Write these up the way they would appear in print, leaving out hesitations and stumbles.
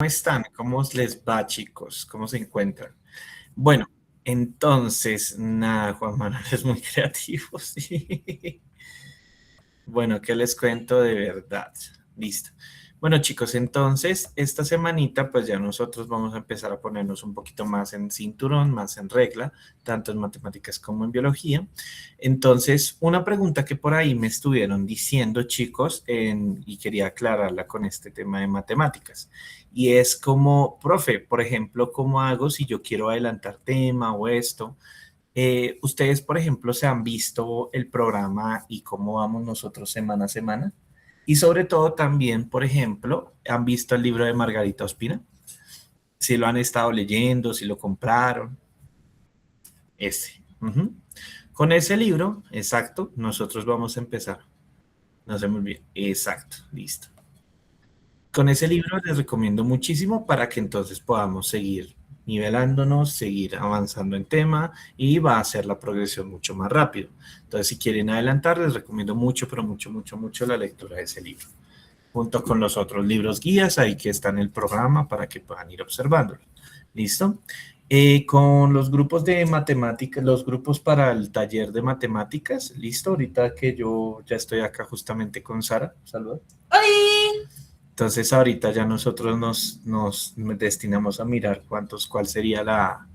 ¿Cómo están? ¿Cómo les va, chicos? ¿Cómo se encuentran? Bueno, entonces, nada, Juan Manuel es muy creativo, sí. Bueno, ¿qué les cuento de verdad? Listo. Bueno, chicos, entonces, esta semanita, pues ya nosotros vamos a empezar a ponernos un poquito más en cinturón, más en regla, tanto en matemáticas como en biología. Entonces, una pregunta que por ahí me estuvieron diciendo, chicos, y quería aclararla con este tema de matemáticas, y es como, profe, por ejemplo, ¿cómo hago si yo quiero adelantar tema o esto? Ustedes, por ejemplo, se han visto el programa y cómo vamos nosotros semana a semana. Y sobre todo también, por ejemplo, han visto el libro de Margarita Ospina. Si lo han estado leyendo, si lo compraron, ese. Ujú. Con ese libro, exacto, nosotros vamos a empezar. No se me olvide. Exacto, listo. Con ese libro les recomiendo muchísimo para que entonces podamos seguir nivelándonos, seguir avanzando en tema y va a hacer la progresión mucho más rápido. Entonces, si quieren adelantar, les recomiendo mucho, pero mucho, mucho, mucho la lectura de ese libro, junto con los otros libros guías ahí que están en el programa para que puedan ir observándolo. ¿Listo? Con los grupos de matemáticas, los grupos para el taller de matemáticas, listo, ahorita que yo ya estoy acá justamente con Sara, saludos. ¡Holi! Entonces ahorita ya nosotros nos destinamos a mirar cuál sería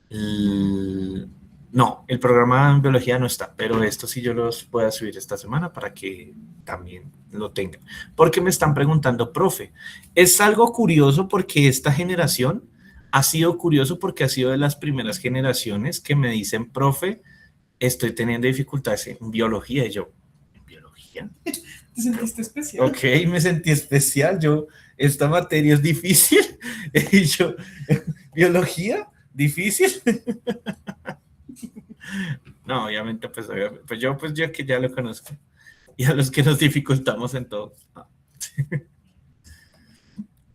el- no, el programa en biología no está, pero esto sí yo los voy a subir esta semana para que también lo tengan. Porque me están preguntando, profe, es algo curioso porque esta generación ha sido curioso porque ha sido de las primeras generaciones que me dicen, profe, estoy teniendo dificultades en biología. Y yo, ¿en biología? ¿Te sentiste especial? Ok, me sentí especial. Esta materia es difícil. Y yo, ¿biología? ¿Difícil? No, obviamente, pues yo que ya lo conozco. Y a los que nos dificultamos en todo.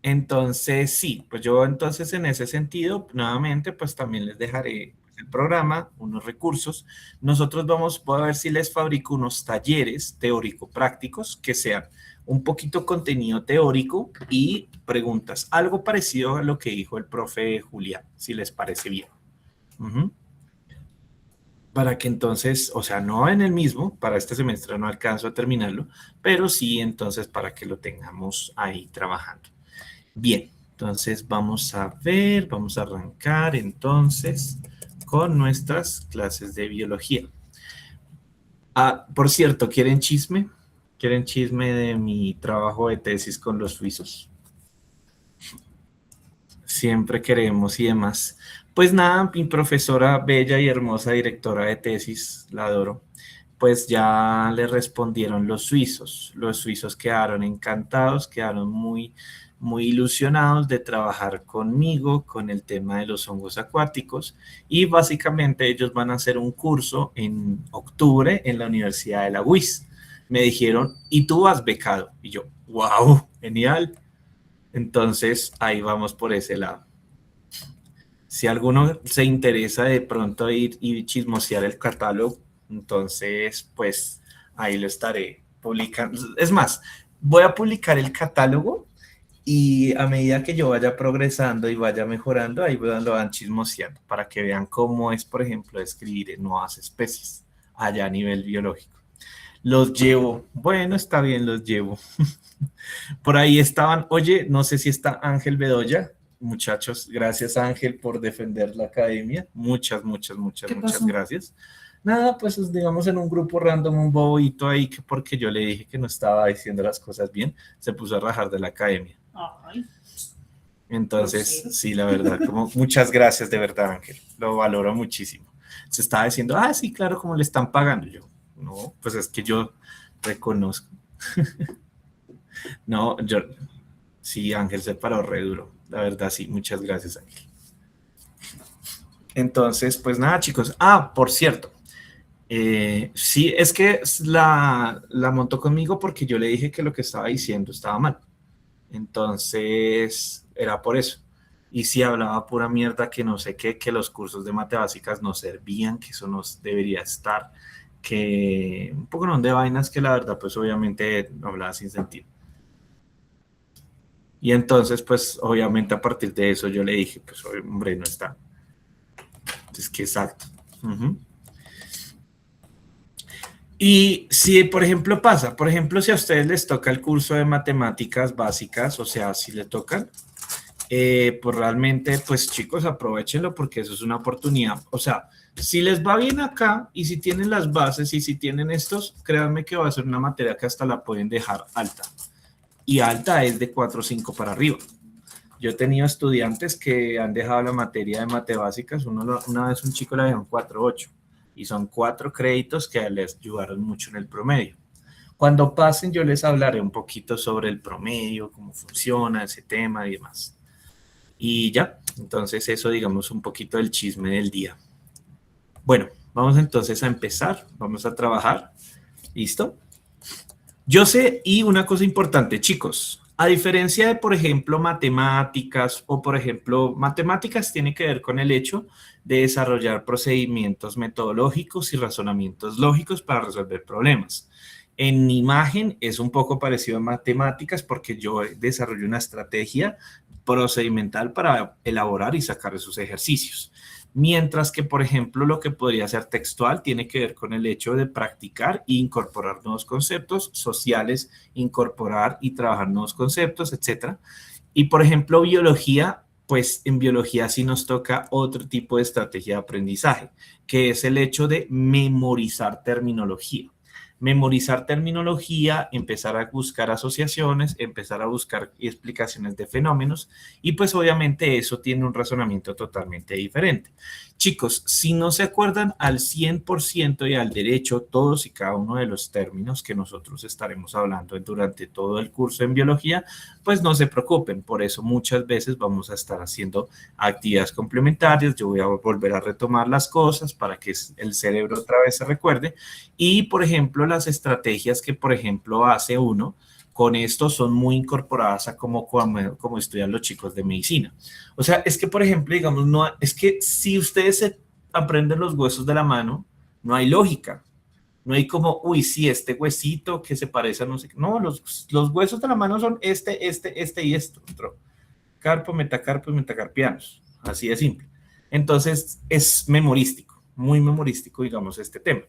Entonces, sí, pues yo entonces en ese sentido, nuevamente, pues también les dejaré el programa, unos recursos. Nosotros voy a ver si les fabrico unos talleres teórico-prácticos que sean un poquito contenido teórico y preguntas, algo parecido a lo que dijo el profe Julián, si les parece bien. Ujú. Para que entonces, o sea, no en el mismo, para este semestre no alcanzo a terminarlo, pero sí entonces para que lo tengamos ahí trabajando. Bien, entonces vamos a ver, vamos a arrancar entonces con nuestras clases de biología. Ah, por cierto, ¿quieren chisme? ¿Quieren chisme de mi trabajo de tesis con los suizos? Siempre queremos y demás. Pues nada, mi profesora bella y hermosa directora de tesis, la adoro, pues ya le respondieron los suizos. Los suizos quedaron encantados, quedaron muy, muy ilusionados de trabajar conmigo con el tema de los hongos acuáticos y básicamente ellos van a hacer un curso en octubre en la Universidad de la UIS. Me dijeron, ¿y tú has becado? Y yo, wow, genial. Entonces ahí vamos por ese lado. Si alguno se interesa de pronto ir y chismosear el catálogo, entonces pues ahí lo estaré publicando. Es más, voy a publicar el catálogo y a medida que yo vaya progresando y vaya mejorando, ahí lo van chismoseando para que vean cómo es, por ejemplo, describir nuevas especies allá a nivel biológico. Los llevo, bueno, está bien, los llevo. Por ahí estaban, oye, no sé si está Ángel Bedoya. Muchachos, gracias Ángel por defender la academia. Muchas, muchas, muchas, ¿Qué muchas pasó? gracias. Nada, pues digamos en un grupo random, un bobito ahí que porque yo le dije que no estaba diciendo las cosas bien, se puso a rajar de la academia. Ay, Entonces, grosero. sí, la verdad, como muchas gracias de verdad, Ángel. Lo valoro muchísimo. Se estaba diciendo, ah, sí, claro, como le están pagando. Yo, no, pues es que yo reconozco. No, yo, sí, Ángel se paró re duro. La verdad, sí, muchas gracias, Ángel. Entonces, pues nada, chicos. Ah, por cierto, sí, es que la montó conmigo porque yo le dije que lo que estaba diciendo estaba mal. Entonces, era por eso. Y si hablaba pura mierda que no sé qué, que los cursos de mate básicas no servían, que eso no debería estar, que un poco no de vainas que la verdad, pues obviamente no hablaba sin sentido. Y entonces, pues, obviamente a partir de eso yo le dije, pues, hombre, no está. Es que exacto. Uh-huh. Y si, por ejemplo, pasa, por ejemplo, si a ustedes les toca el curso de matemáticas básicas, o sea, si le tocan, pues realmente, pues chicos, aprovechenlo porque eso es una oportunidad. O sea, si les va bien acá y si tienen las bases y si tienen estos, créanme que va a ser una materia que hasta la pueden dejar alta. Y alta es de 4 o 5 para arriba. Yo he tenido estudiantes que han dejado la materia de mate básicas. Una vez un chico la dejó en 4.8 y son 4 créditos que les ayudaron mucho en el promedio. Cuando pasen yo les hablaré un poquito sobre el promedio, cómo funciona ese tema y demás. Y ya, entonces eso digamos un poquito del chisme del día. Bueno, vamos entonces a empezar, vamos a trabajar. ¿Listo? Yo sé, y una cosa importante, chicos, a diferencia de, por ejemplo, matemáticas o, por ejemplo, matemáticas tiene que ver con el hecho de desarrollar procedimientos metodológicos y razonamientos lógicos para resolver problemas. En imagen es un poco parecido a matemáticas porque yo desarrollo una estrategia procedimental para elaborar y sacar esos ejercicios. Mientras que, por ejemplo, lo que podría ser textual tiene que ver con el hecho de practicar e incorporar nuevos conceptos sociales, incorporar y trabajar nuevos conceptos, etcétera. Y, por ejemplo, biología, pues en biología sí nos toca otro tipo de estrategia de aprendizaje, que es el hecho de memorizar terminología. Memorizar terminología, empezar a buscar asociaciones, empezar a buscar explicaciones de fenómenos y pues obviamente eso tiene un razonamiento totalmente diferente. Chicos, si no se acuerdan al 100% y al derecho todos y cada uno de los términos que nosotros estaremos hablando durante todo el curso en biología, pues no se preocupen, por eso muchas veces vamos a estar haciendo actividades complementarias, yo voy a volver a retomar las cosas para que el cerebro otra vez se recuerde y, por ejemplo, las estrategias que, por ejemplo, hace uno con esto son muy incorporadas a como estudian los chicos de medicina. O sea, es que, por ejemplo, digamos, no, es que si ustedes se aprenden los huesos de la mano, no hay lógica. No hay como, uy, sí, este huesito que se parece a no sé qué. No, los huesos de la mano son este y esto. Otro. Carpo, metacarpos, metacarpianos. Así de simple. Entonces, es memorístico, muy memorístico, digamos, este tema.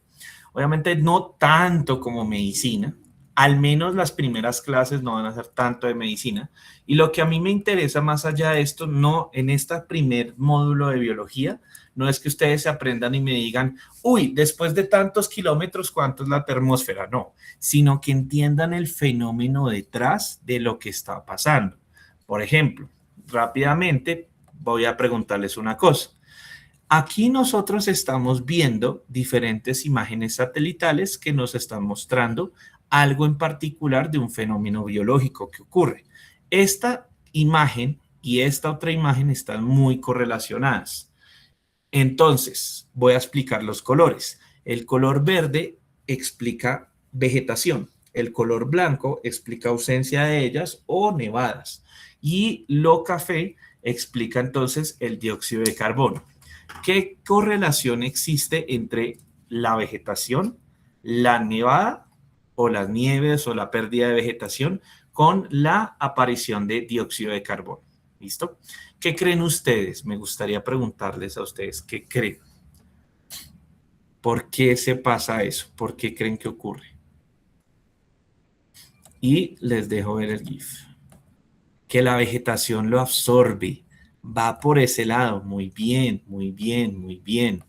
Obviamente no tanto como medicina, al menos las primeras clases no van a ser tanto de medicina. Y lo que a mí me interesa más allá de esto, no en este primer módulo de biología, no es que ustedes se aprendan y me digan, uy, después de tantos kilómetros, ¿cuánto es la termósfera? No, sino que entiendan el fenómeno detrás de lo que está pasando. Por ejemplo, rápidamente voy a preguntarles una cosa. Aquí nosotros estamos viendo diferentes imágenes satelitales que nos están mostrando algo en particular de un fenómeno biológico que ocurre. Esta imagen y esta otra imagen están muy correlacionadas. Entonces, voy a explicar los colores. El color verde explica vegetación. El color blanco explica ausencia de ellas o nevadas. Y lo café explica entonces el dióxido de carbono. ¿Qué correlación existe entre la vegetación, la nevada o las nieves o la pérdida de vegetación con la aparición de dióxido de carbono? ¿Listo? ¿Qué creen ustedes? Me gustaría preguntarles a ustedes, ¿qué creen? ¿Por qué se pasa eso? ¿Por qué creen que ocurre? Y les dejo ver el GIF. Que la vegetación lo absorbe. Va por ese lado. Muy bien, muy bien, muy bien.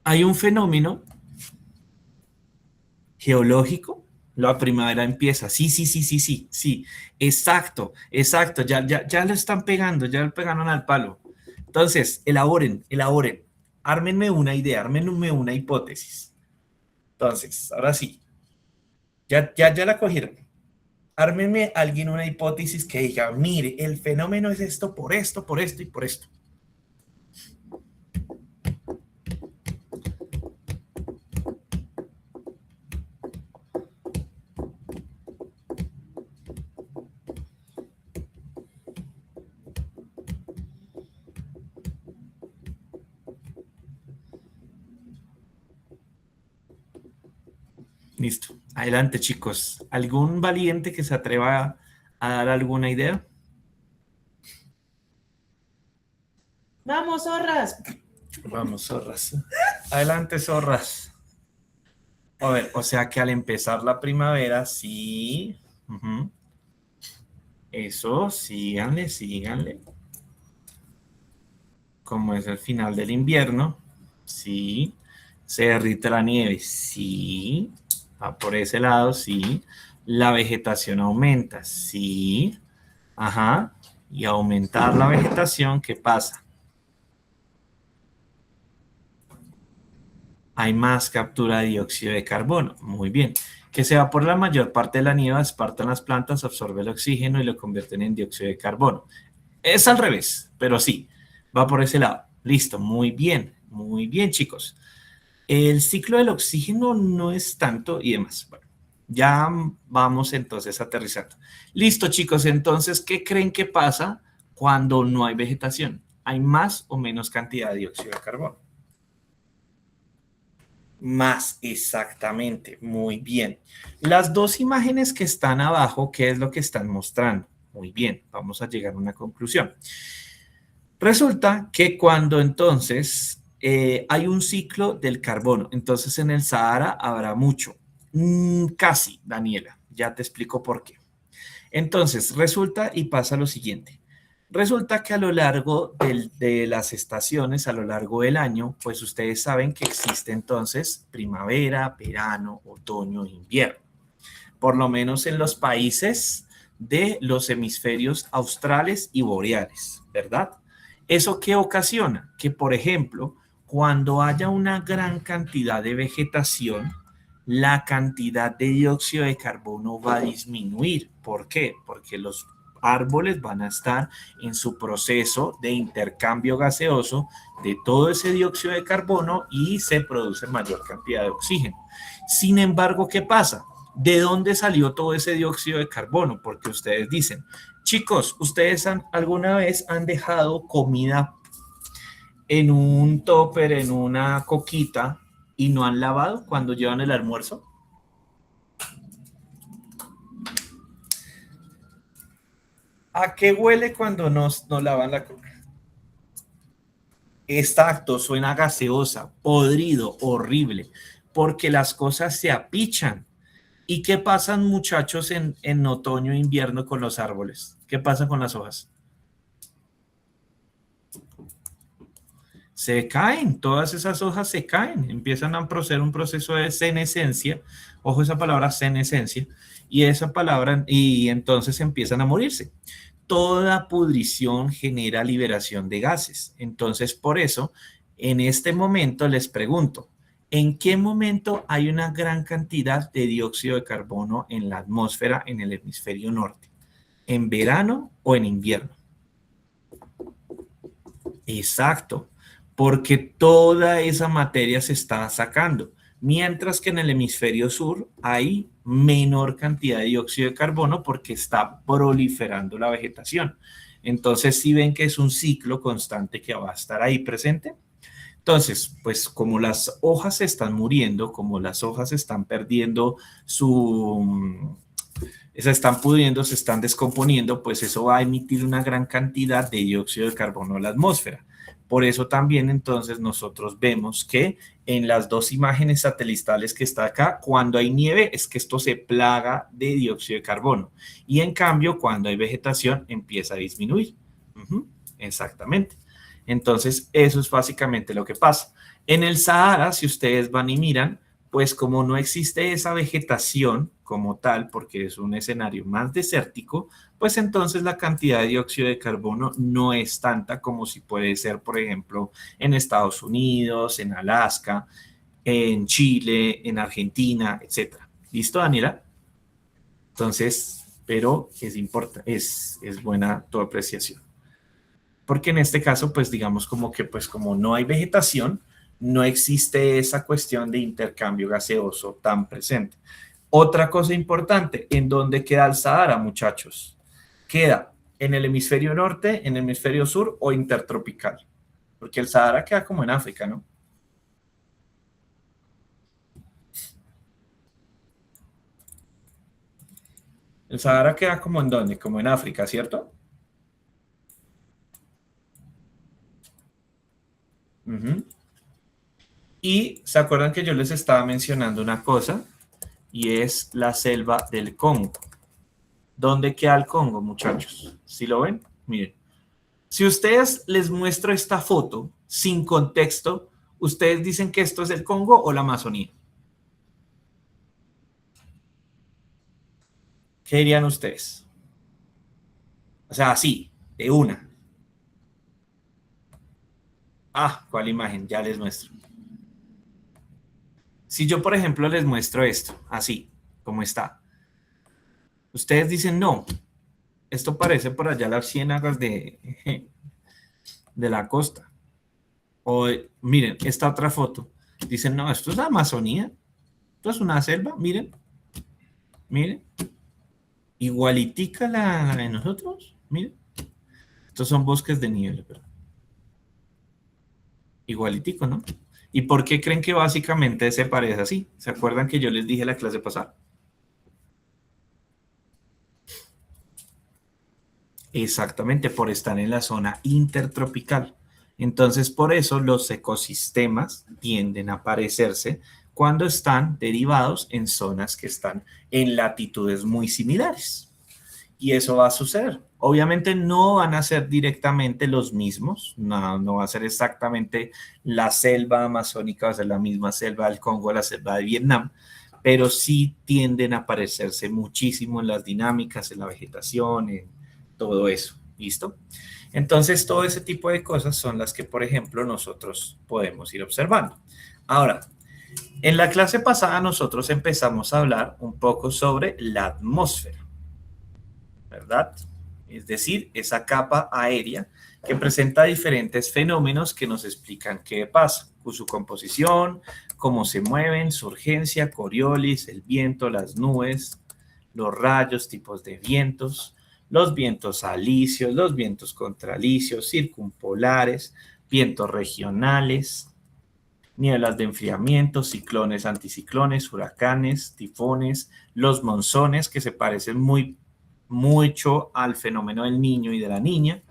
Hay un fenómeno geológico. La primavera empieza. Sí, sí, sí, sí, sí, sí. Exacto, exacto. Ya lo están pegando, ya lo pegaron al palo. Entonces, elaboren. Ármenme una idea, ármenme una hipótesis. Entonces, ahora sí, ya la cogieron. Ármenme alguien una hipótesis que diga, mire, el fenómeno es esto, por esto y por esto. Listo. Adelante, chicos. ¿Algún valiente que se atreva a dar alguna idea? Vamos, zorras. Vamos, zorras. Adelante, zorras. A ver, o sea que al empezar la primavera, sí. Ujú. Eso, síganle, síganle. Como es el final del invierno, sí. Se derrite la nieve, sí. Va por ese lado, sí. La vegetación aumenta, sí. Ajá. Y aumentar la vegetación, ¿qué pasa? Hay más captura de dióxido de carbono. Muy bien. Que se va por la mayor parte de la nieve, espartan las plantas, absorbe el oxígeno y lo convierten en dióxido de carbono. Es al revés, pero sí, va por ese lado. Listo, muy bien, chicos. El ciclo del oxígeno no es tanto y demás. Bueno, ya vamos entonces aterrizando. Listo, chicos, entonces, ¿qué creen que pasa cuando no hay vegetación? ¿Hay más o menos cantidad de dióxido de carbono? Más, exactamente, muy bien. Las dos imágenes que están abajo, ¿qué es lo que están mostrando? Muy bien, vamos a llegar a una conclusión. Resulta que cuando entonces hay un ciclo del carbono, entonces en el Sahara habrá mucho. Casi, Daniela, ya te explico por qué. Entonces, resulta y pasa lo siguiente. Resulta que a lo largo de las estaciones, a lo largo del año, pues ustedes saben que existe entonces primavera, verano, otoño, invierno. Por lo menos en los países de los hemisferios australes y boreales, ¿verdad? ¿Eso qué ocasiona? Que, por ejemplo, cuando haya una gran cantidad de vegetación, la cantidad de dióxido de carbono va a disminuir. ¿Por qué? Porque los árboles van a estar en su proceso de intercambio gaseoso de todo ese dióxido de carbono y se produce mayor cantidad de oxígeno. Sin embargo, ¿qué pasa? ¿De dónde salió todo ese dióxido de carbono? Porque ustedes dicen, chicos, ¿ustedes alguna vez han dejado comida en un topper, en una coquita y no han lavado cuando llevan el almuerzo? ¿A qué huele cuando no lavan la coca? Exacto, suena gaseosa, podrido, horrible, porque las cosas se apichan. ¿Y qué pasan, muchachos, en otoño e invierno con los árboles? ¿Qué pasa con las hojas? Se caen, todas esas hojas se caen, empiezan a proceder un proceso de senescencia, ojo esa palabra senescencia, y esa palabra, y entonces empiezan a morirse. Toda pudrición genera liberación de gases. Entonces, por eso, en este momento les pregunto, ¿en qué momento hay una gran cantidad de dióxido de carbono en la atmósfera en el hemisferio norte? ¿En verano o en invierno? Exacto, porque toda esa materia se está sacando, mientras que en el hemisferio sur hay menor cantidad de dióxido de carbono porque está proliferando la vegetación. Entonces, si ven que es un ciclo constante que va a estar ahí presente. Entonces, pues como las hojas se están muriendo, como las hojas están perdiendo su, se están pudriendo, se están descomponiendo, pues eso va a emitir una gran cantidad de dióxido de carbono a la atmósfera. Por eso también entonces nosotros vemos que en las dos imágenes satelitales que está acá, cuando hay nieve es que esto se plaga de dióxido de carbono y en cambio cuando hay vegetación empieza a disminuir. Exactamente. Entonces eso es básicamente lo que pasa. En el Sahara, si ustedes van y miran, pues como no existe esa vegetación como tal, porque es un escenario más desértico, pues entonces la cantidad de dióxido de carbono no es tanta como si puede ser, por ejemplo, en Estados Unidos, en Alaska, en Chile, en Argentina, etcétera. ¿Listo, Daniela? Entonces, pero es importante, es buena tu apreciación. Porque en este caso, pues digamos como que, pues como no hay vegetación, no existe esa cuestión de intercambio gaseoso tan presente. Otra cosa importante, ¿en dónde queda el Sahara, muchachos? ¿Queda en el hemisferio norte, en el hemisferio sur o intertropical? Porque el Sahara queda como en África, ¿no? El Sahara queda como en dónde, como en África, ¿cierto? Ujú. Y se acuerdan que yo les estaba mencionando una cosa, y es la selva del Congo. ¿Dónde queda el Congo, muchachos? ¿Sí lo ven? Miren. Si ustedes les muestro esta foto sin contexto, ¿ustedes dicen que esto es el Congo o la Amazonía? ¿Qué dirían ustedes? O sea, así, de una. Ah, ¿cuál imagen? Ya les muestro. Si yo, por ejemplo, les muestro esto, así, como está, ustedes dicen, no, esto parece por allá las ciénagas de la costa. O miren, esta otra foto. Dicen, no, esto es la Amazonía, esto es una selva, miren, miren, igualitica la de nosotros, miren. Estos son bosques de nieve, ¿verdad? Igualitico, ¿no? ¿Y por qué creen que básicamente se parece así? ¿Se acuerdan que yo les dije la clase pasada? Exactamente, por estar en la zona intertropical. Entonces, por eso los ecosistemas tienden a parecerse cuando están derivados en zonas que están en latitudes muy similares. Y eso va a suceder. Obviamente no van a ser directamente los mismos, no, no va a ser exactamente la selva amazónica, va a ser la misma selva del Congo, la selva de Vietnam, pero sí tienden a parecerse muchísimo en las dinámicas, en la vegetación, en todo eso. ¿Listo? Entonces, todo ese tipo de cosas son las que, por ejemplo, nosotros podemos ir observando. Ahora, en la clase pasada nosotros empezamos a hablar un poco sobre la atmósfera. ¿Verdad? Es decir, esa capa aérea que presenta diferentes fenómenos que nos explican qué pasa, su composición, cómo se mueven, su urgencia, Coriolis, el viento, las nubes, los rayos, tipos de vientos, los vientos alisios, los vientos contralisios, circumpolares, vientos regionales, nieblas de enfriamiento, ciclones, anticiclones, huracanes, tifones, los monzones que se parecen mucho al fenómeno del niño y de la niña.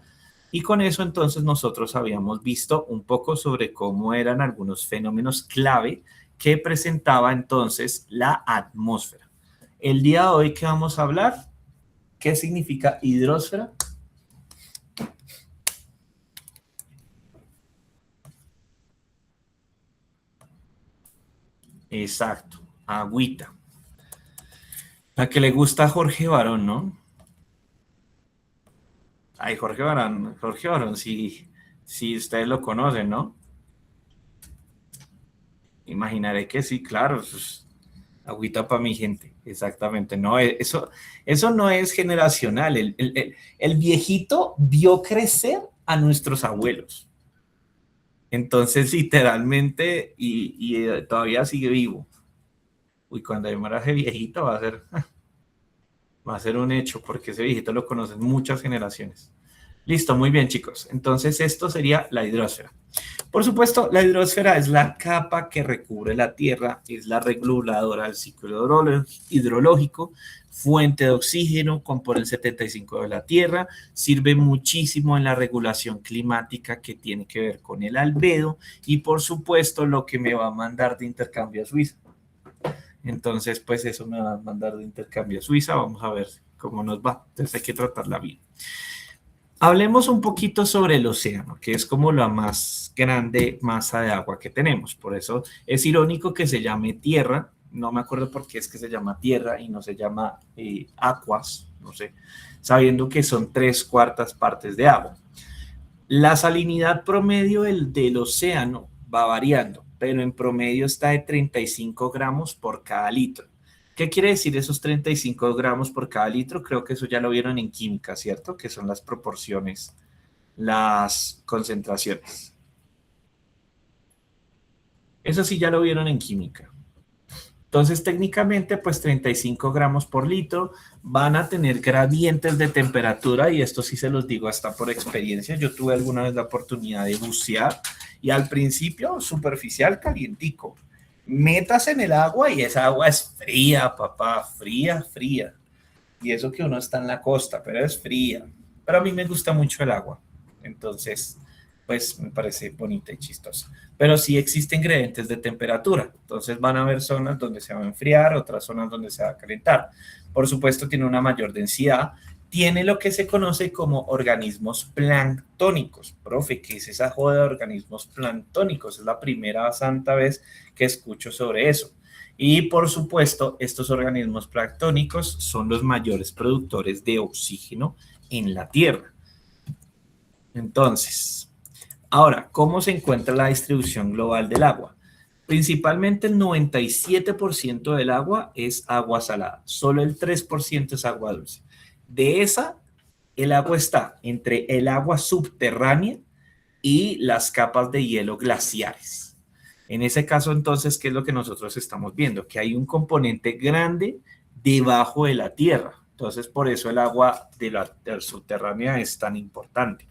Y con eso entonces nosotros habíamos visto un poco sobre cómo eran algunos fenómenos clave que presentaba entonces la atmósfera. El día de hoy que vamos a hablar, ¿qué significa hidrosfera? Exacto, agüita. La que le gusta a Jorge Barón, ¿no? Ay, Jorge Barón, si ustedes lo conocen, ¿no? Imaginaré que sí, claro, pues, agüita para mi gente, exactamente. No, eso no es generacional. El viejito vio crecer a nuestros abuelos. Entonces, literalmente, y todavía sigue vivo. Uy, cuando yo muera ese viejito va a ser un hecho, porque ese viejito lo conocen muchas generaciones. Listo, muy bien, chicos. Entonces, esto sería la hidrosfera. Por supuesto, la hidrosfera es la capa que recubre la Tierra, es la reguladora del ciclo hidrológico, fuente de oxígeno, compone el 75% de la Tierra, sirve muchísimo en la regulación climática que tiene que ver con el albedo y por supuesto lo que me va a mandar de intercambio a Suiza. Entonces, pues eso me va a mandar de intercambio a Suiza, vamos a ver cómo nos va. Entonces hay que tratarla bien. Hablemos un poquito sobre el océano, que es como la más grande masa de agua que tenemos. Por eso es irónico que se llame tierra. No me acuerdo por qué es que se llama tierra y no se llama aguas, no sé, sabiendo que son 3/4 partes de agua. La salinidad promedio del océano va variando, pero en promedio está de 35 gramos por cada litro. ¿Qué quiere decir esos 35 gramos por cada litro? Creo que eso ya lo vieron en química, ¿cierto? Que son las proporciones, las concentraciones. Eso sí ya lo vieron en química. Entonces, técnicamente, pues 35 gramos por litro van a tener gradientes de temperatura y esto sí se los digo hasta por experiencia. Yo tuve alguna vez la oportunidad de bucear y al principio superficial calientico. Metas en el agua y esa agua es fría, papá, fría, fría. Y eso que uno está en la costa, pero es fría. Pero a mí me gusta mucho el agua. Entonces, pues me parece bonita y chistosa. Pero sí existen gradientes de temperatura. Entonces van a haber zonas donde se va a enfriar, otras zonas donde se va a calentar. Por supuesto, tiene una mayor densidad. Tiene lo que se conoce como organismos planctónicos. Profe, ¿qué es esa joda de organismos planctónicos? Es la primera santa vez que escucho sobre eso. Y por supuesto, estos organismos planctónicos son los mayores productores de oxígeno en la Tierra. Entonces, ahora, ¿cómo se encuentra la distribución global del agua? Principalmente el 97% del agua es agua salada, solo el 3% es agua dulce. De esa, el agua está entre el agua subterránea y las capas de hielo glaciares. En ese caso, entonces, ¿qué es lo que nosotros estamos viendo? Que hay un componente grande debajo de la Tierra. Entonces, por eso el agua de la subterránea es tan importante.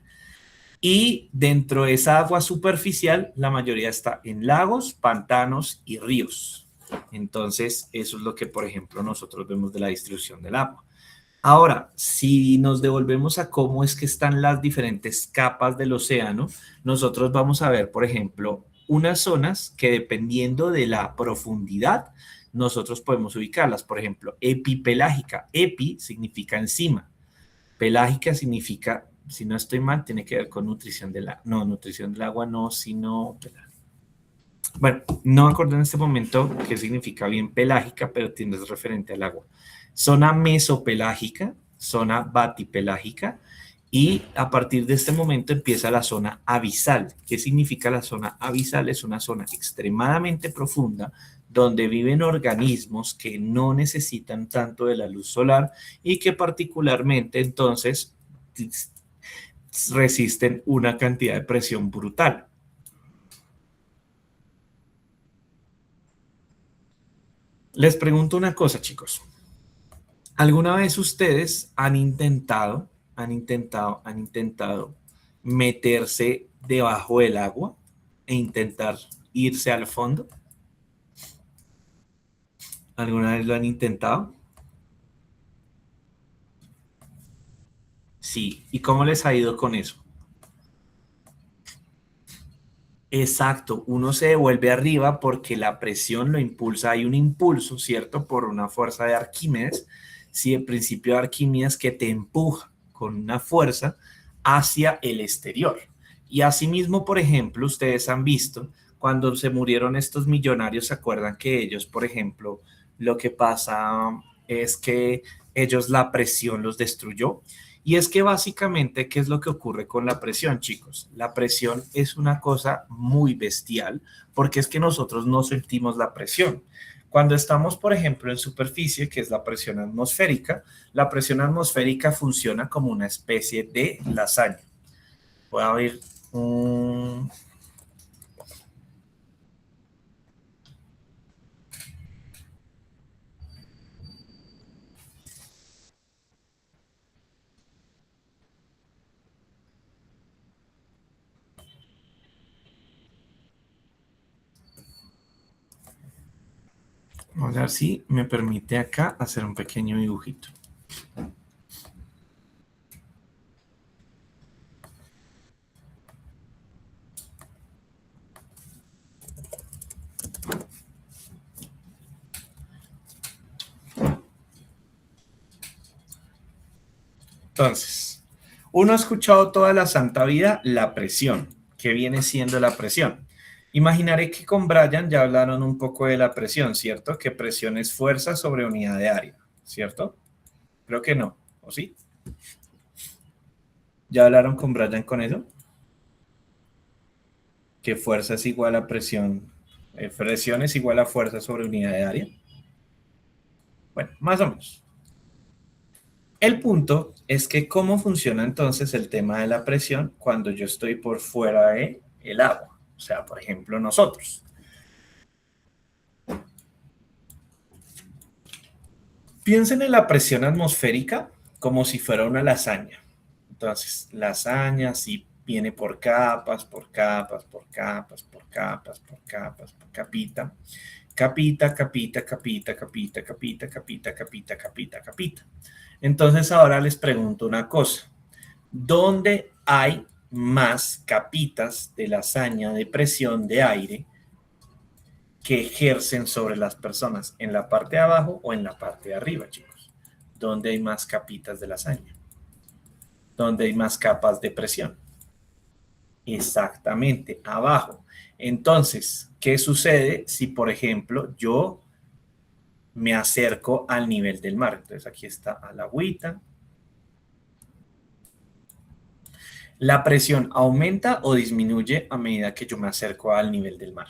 Y dentro de esa agua superficial, la mayoría está en lagos, pantanos y ríos. Entonces, eso es lo que, por ejemplo, nosotros vemos de la distribución del agua. Ahora, si nos devolvemos a cómo es que están las diferentes capas del océano, nosotros vamos a ver, por ejemplo, unas zonas que dependiendo de la profundidad, nosotros podemos ubicarlas. Por ejemplo, epipelágica. Epi significa encima. Pelágica significa, si no estoy mal, tiene que ver con nutrición del agua. No, nutrición del agua no, sino... Bueno, no me acuerdo en este momento qué significa bien pelágica, pero tienes referente al agua. Zona mesopelágica, zona batipelágica, y a partir de este momento empieza la zona abisal. ¿Qué significa la zona abisal? Es una zona extremadamente profunda donde viven organismos que no necesitan tanto de la luz solar y que particularmente entonces resisten una cantidad de presión brutal. Les pregunto una cosa, chicos. ¿Alguna vez ustedes han intentado meterse debajo del agua e intentar irse al fondo? ¿Alguna vez lo han intentado? Sí. ¿Y cómo les ha ido con eso? Exacto, uno se devuelve arriba porque la presión lo impulsa, hay un impulso, ¿cierto? Por una fuerza de Arquímedes, sí, el principio de Arquímedes que te empuja con una fuerza hacia el exterior. Y asimismo, por ejemplo, ustedes han visto cuando se murieron estos millonarios, ¿se acuerdan que ellos, por ejemplo, lo que pasa es que ellos la presión los destruyó? Y es que básicamente, ¿qué es lo que ocurre con la presión, chicos? La presión es una cosa muy bestial porque es que nosotros no sentimos la presión. Cuando estamos, por ejemplo, en superficie, que es la presión atmosférica funciona como una especie de lasaña. Voy a abrir un... Vamos a ver si me permite acá hacer un pequeño dibujito. Entonces, uno ha escuchado toda la santa vida la presión. ¿Qué viene siendo la presión? Imaginaré que con Brian ya hablaron un poco de la presión, ¿cierto? Que presión es fuerza sobre unidad de área, ¿cierto? Creo que no, ¿o sí? ¿Ya hablaron con Brian con eso? Que fuerza es igual a presión. Presión es igual a fuerza sobre unidad de área. Bueno, más o menos. El punto es que cómo funciona entonces el tema de la presión cuando yo estoy por fuera del agua. O sea, por ejemplo, nosotros. Piensen en la presión atmosférica como si fuera una lasaña. Entonces, lasaña sí viene por capas, por capas, por capas, por capas, por capas, por capita. Capita, capita, capita, capita, capita, capita, capita, capita, capita. Entonces ahora les pregunto una cosa. ¿Dónde hay más capitas de lasaña de presión de aire que ejercen sobre las personas? ¿En la parte de abajo o en la parte de arriba, chicos? ¿Dónde hay más capitas de lasaña? ¿Dónde hay más capas de presión? Exactamente, abajo. Entonces, ¿qué sucede si, por ejemplo, yo me acerco al nivel del mar? Entonces, aquí está al agüita. ¿La presión aumenta o disminuye a medida que yo me acerco al nivel del mar?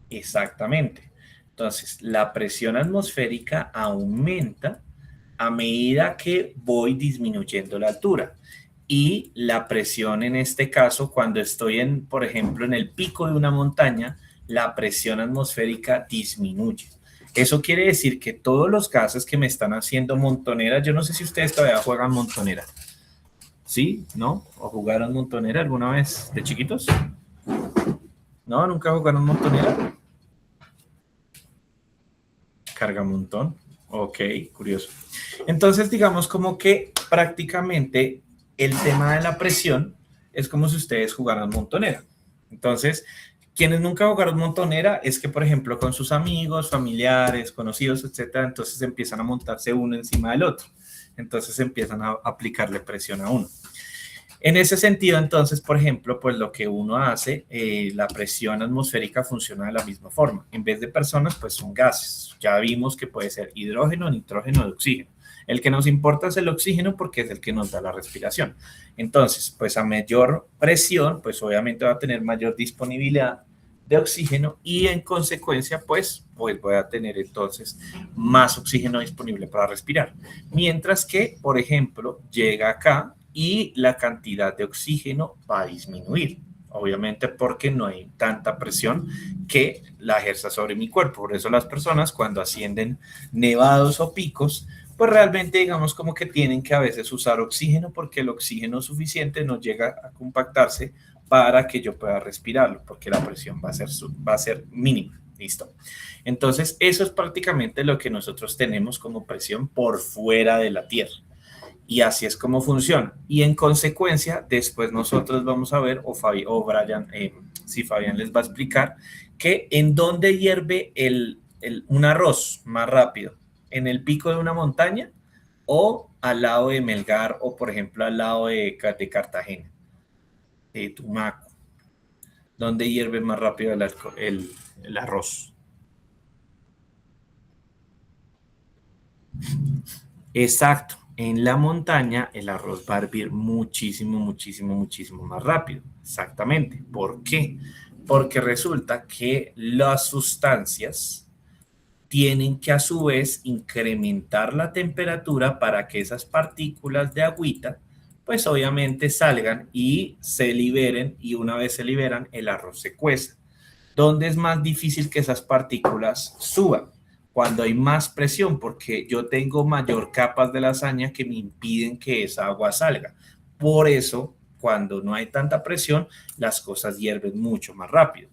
Exactamente. Entonces, la presión atmosférica aumenta a medida que voy disminuyendo la altura. Y la presión en este caso, cuando estoy en, por ejemplo, en el pico de una montaña, la presión atmosférica disminuye. Eso quiere decir que todos los gases que me están haciendo montonera, yo no sé si ustedes todavía juegan montonera. ¿Sí? ¿No? ¿O jugaron montonera alguna vez de chiquitos? ¿No? ¿Nunca jugaron montonera? Carga un montón. Ok, curioso. Entonces, digamos como que prácticamente el tema de la presión es como si ustedes jugaran montonera. Entonces, quienes nunca jugaron montonera es que, por ejemplo, con sus amigos, familiares, conocidos, etcétera, entonces empiezan a montarse uno encima del otro. Entonces empiezan a aplicarle presión a uno. En ese sentido, entonces, por ejemplo, pues lo que uno hace, la presión atmosférica funciona de la misma forma. En vez de personas, pues son gases. Ya vimos que puede ser hidrógeno, nitrógeno, de oxígeno. El que nos importa es el oxígeno porque es el que nos da la respiración. Entonces, pues a mayor presión, pues obviamente va a tener mayor disponibilidad de oxígeno y en consecuencia, pues voy a tener entonces más oxígeno disponible para respirar. Mientras que, por ejemplo, llega acá y la cantidad de oxígeno va a disminuir, obviamente porque no hay tanta presión que la ejerza sobre mi cuerpo. Por eso las personas cuando ascienden nevados o picos, pues realmente digamos como que tienen que a veces usar oxígeno porque el oxígeno suficiente no llega a compactarse para que yo pueda respirarlo, porque la presión va a ser mínima. ¿Listo? Entonces, eso es prácticamente lo que nosotros tenemos como presión por fuera de la Tierra. Y así es como funciona. Y en consecuencia, después nosotros vamos a ver, o Brian, si Fabián les va a explicar, que en dónde hierve un arroz más rápido, en el pico de una montaña o al lado de Melgar o, por ejemplo, al lado de Cartagena, de Tumaco. ¿Dónde hierve más rápido el arroz? Exacto. En la montaña el arroz va a hervir muchísimo, muchísimo, muchísimo más rápido. Exactamente. ¿Por qué? Porque resulta que las sustancias tienen que a su vez incrementar la temperatura para que esas partículas de agüita, pues obviamente salgan y se liberen, y una vez se liberan, el arroz se cueza. ¿Dónde es más difícil que esas partículas suban? Cuando hay más presión, porque yo tengo mayor capas de lasaña que me impiden que esa agua salga. Por eso, cuando no hay tanta presión, las cosas hierven mucho más rápido.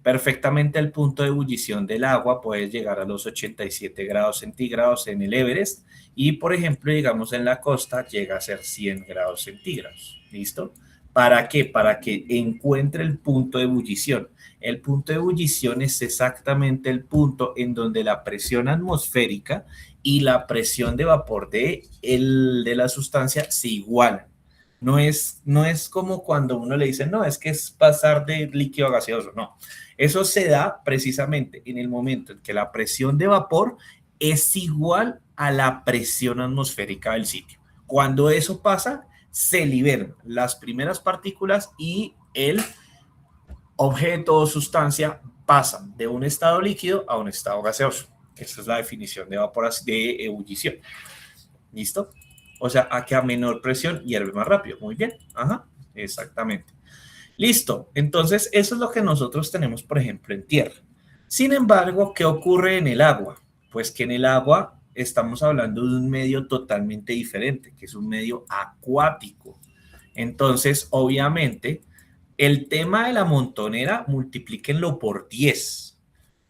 Perfectamente el punto de ebullición del agua puede llegar a los 87 grados centígrados en el Everest y, por ejemplo, digamos en la costa llega a ser 100 grados centígrados. ¿Listo? ¿Para qué? Para que encuentre el punto de ebullición. El punto de ebullición es exactamente el punto en donde la presión atmosférica y la presión de vapor de la sustancia se igualan. No es como cuando uno le dice, no, es que es pasar de líquido a gaseoso. No, eso se da precisamente en el momento en que la presión de vapor es igual a la presión atmosférica del sitio. Cuando eso pasa, se liberan las primeras partículas y el objeto o sustancia pasa de un estado líquido a un estado gaseoso. Esa es la definición de evaporación, de ebullición. ¿Listo? O sea, a que a menor presión hierve más rápido. Muy bien. Ajá, exactamente. Listo. Entonces, eso es lo que nosotros tenemos, por ejemplo, en tierra. Sin embargo, ¿qué ocurre en el agua? Pues que en el agua estamos hablando de un medio totalmente diferente, que es un medio acuático. Entonces, obviamente, el tema de la montonera, multiplíquenlo por 10,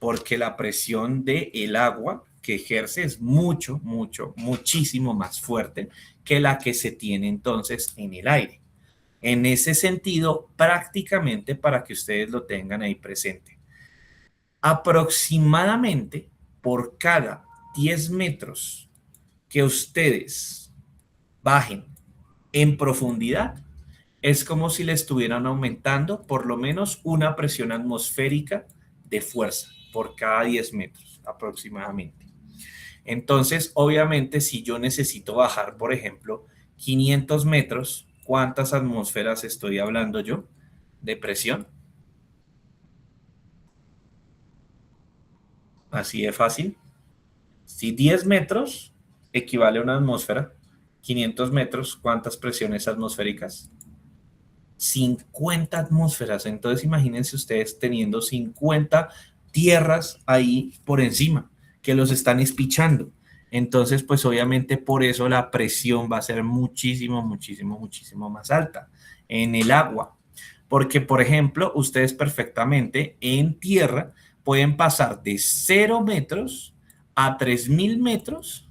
porque la presión del agua que ejerce es muchísimo más fuerte que la que se tiene entonces en el aire. En ese sentido, prácticamente para que ustedes lo tengan ahí presente, aproximadamente por cada 10 metros que ustedes bajen en profundidad, es como si le estuvieran aumentando por lo menos una presión atmosférica de fuerza por cada 10 metros aproximadamente. Entonces, obviamente, si yo necesito bajar, por ejemplo, 500 metros, ¿cuántas atmósferas estoy hablando yo de presión? Así de fácil. Si 10 metros equivale a una atmósfera, 500 metros, ¿cuántas presiones atmosféricas? 50 atmósferas. Entonces imagínense ustedes teniendo 50 tierras ahí por encima que los están espichando. Entonces, pues obviamente por eso la presión va a ser muchísimo más alta en el agua. Porque, por ejemplo, ustedes perfectamente en tierra pueden pasar de 0 metros a 3000 metros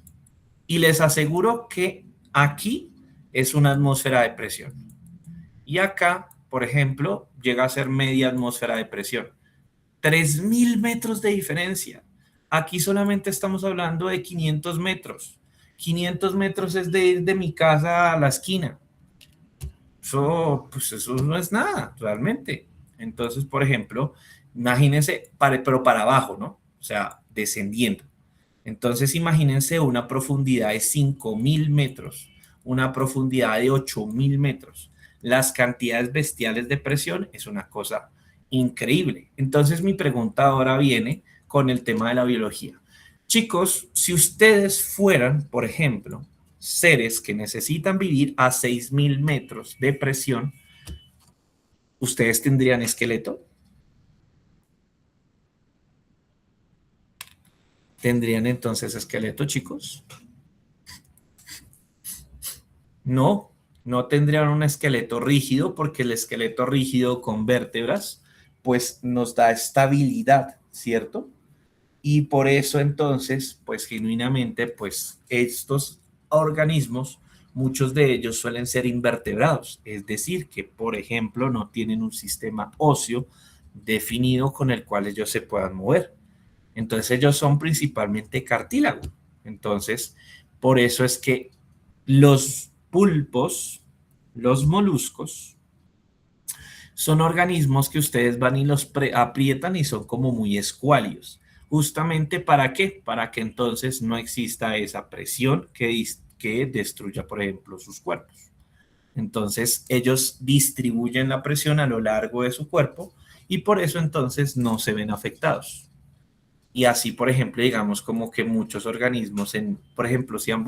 y les aseguro que aquí es una atmósfera de presión. Y acá, por ejemplo, llega a ser media atmósfera de presión. 3000 metros de diferencia. Aquí solamente estamos hablando de 500 metros. 500 metros es de ir de mi casa a la esquina. Eso, pues eso no es nada, realmente. Entonces, por ejemplo, imagínense, pero para abajo, ¿no? O sea, descendiendo. Entonces, imagínense una profundidad de 5000 metros, una profundidad de 8000 metros. Las cantidades bestiales de presión es una cosa increíble. Entonces, mi pregunta ahora viene con el tema de la biología. Chicos, si ustedes fueran, por ejemplo, seres que necesitan vivir a 6000 metros de presión, ¿ustedes tendrían esqueleto? ¿Tendrían entonces esqueleto, chicos? No, no tendrían un esqueleto rígido porque el esqueleto rígido con vértebras pues nos da estabilidad, ¿cierto? Y por eso entonces, pues genuinamente, pues estos organismos, muchos de ellos suelen ser invertebrados, es decir, que por ejemplo no tienen un sistema óseo definido con el cual ellos se puedan mover. Entonces ellos son principalmente cartílago. Entonces, por eso es que los pulpos, los moluscos, son organismos que ustedes van y los aprietan y son como muy escuálidos. Justamente ¿para qué? Para que entonces no exista esa presión que destruya, por ejemplo, sus cuerpos. Entonces ellos distribuyen la presión a lo largo de su cuerpo y por eso entonces no se ven afectados. Y así, por ejemplo, digamos como que muchos organismos, por ejemplo, si han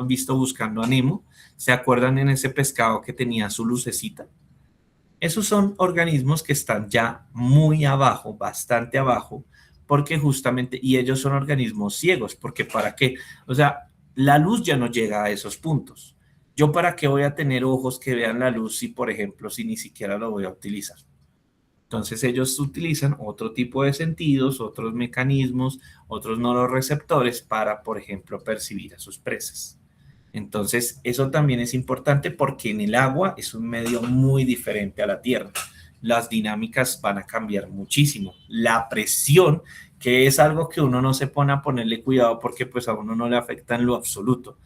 visto Buscando a Nemo, ¿se acuerdan en ese pescado que tenía su lucecita? Esos son organismos que están ya muy abajo, bastante abajo, porque justamente, y ellos son organismos ciegos, porque ¿para qué? O sea, la luz ya no llega a esos puntos. ¿Yo para qué voy a tener ojos que vean la luz si, por ejemplo, si ni siquiera lo voy a utilizar? Entonces ellos utilizan otro tipo de sentidos, otros mecanismos, otros neuroreceptores para, por ejemplo, percibir a sus presas. Entonces eso también es importante porque en el agua es un medio muy diferente a la tierra. Las dinámicas van a cambiar muchísimo. La presión, que es algo que uno no se pone a ponerle cuidado porque pues a uno no le afecta en lo absoluto,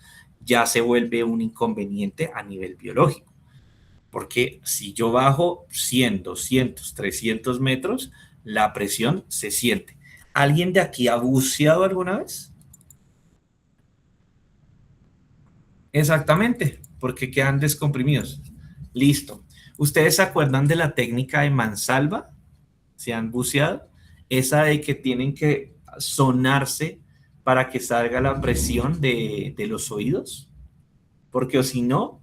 ya se vuelve un inconveniente a nivel biológico. Porque si yo bajo 100, 200, 300 metros, la presión se siente. ¿Alguien de aquí ha buceado alguna vez? Exactamente, porque quedan descomprimidos. Listo. ¿Ustedes se acuerdan de la técnica de mansalva? ¿Se han buceado? Esa de que tienen que sonarse para que salga la presión de los oídos. Porque o si no,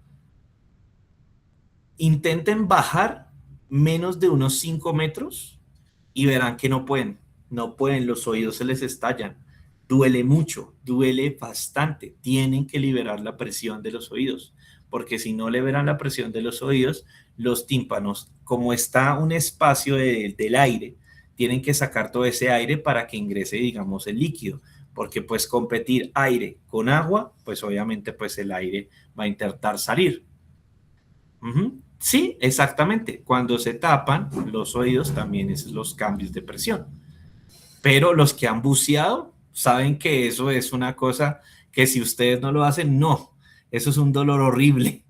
intenten bajar menos de unos 5 metros y verán que no pueden. No pueden, los oídos se les estallan. Duele mucho, duele bastante. Tienen que liberar la presión de los oídos, porque si no liberan la presión de los oídos, los tímpanos, como está un espacio del aire, tienen que sacar todo ese aire para que ingrese, digamos, el líquido, porque pues competir aire con agua, pues obviamente pues el aire va a intentar salir. Ujú. Sí, exactamente. Cuando se tapan los oídos también es los cambios de presión. Pero los que han buceado saben que eso es una cosa que si ustedes no lo hacen, no. Eso es un dolor horrible.